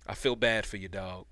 Speaker 1: I feel bad for you, dog.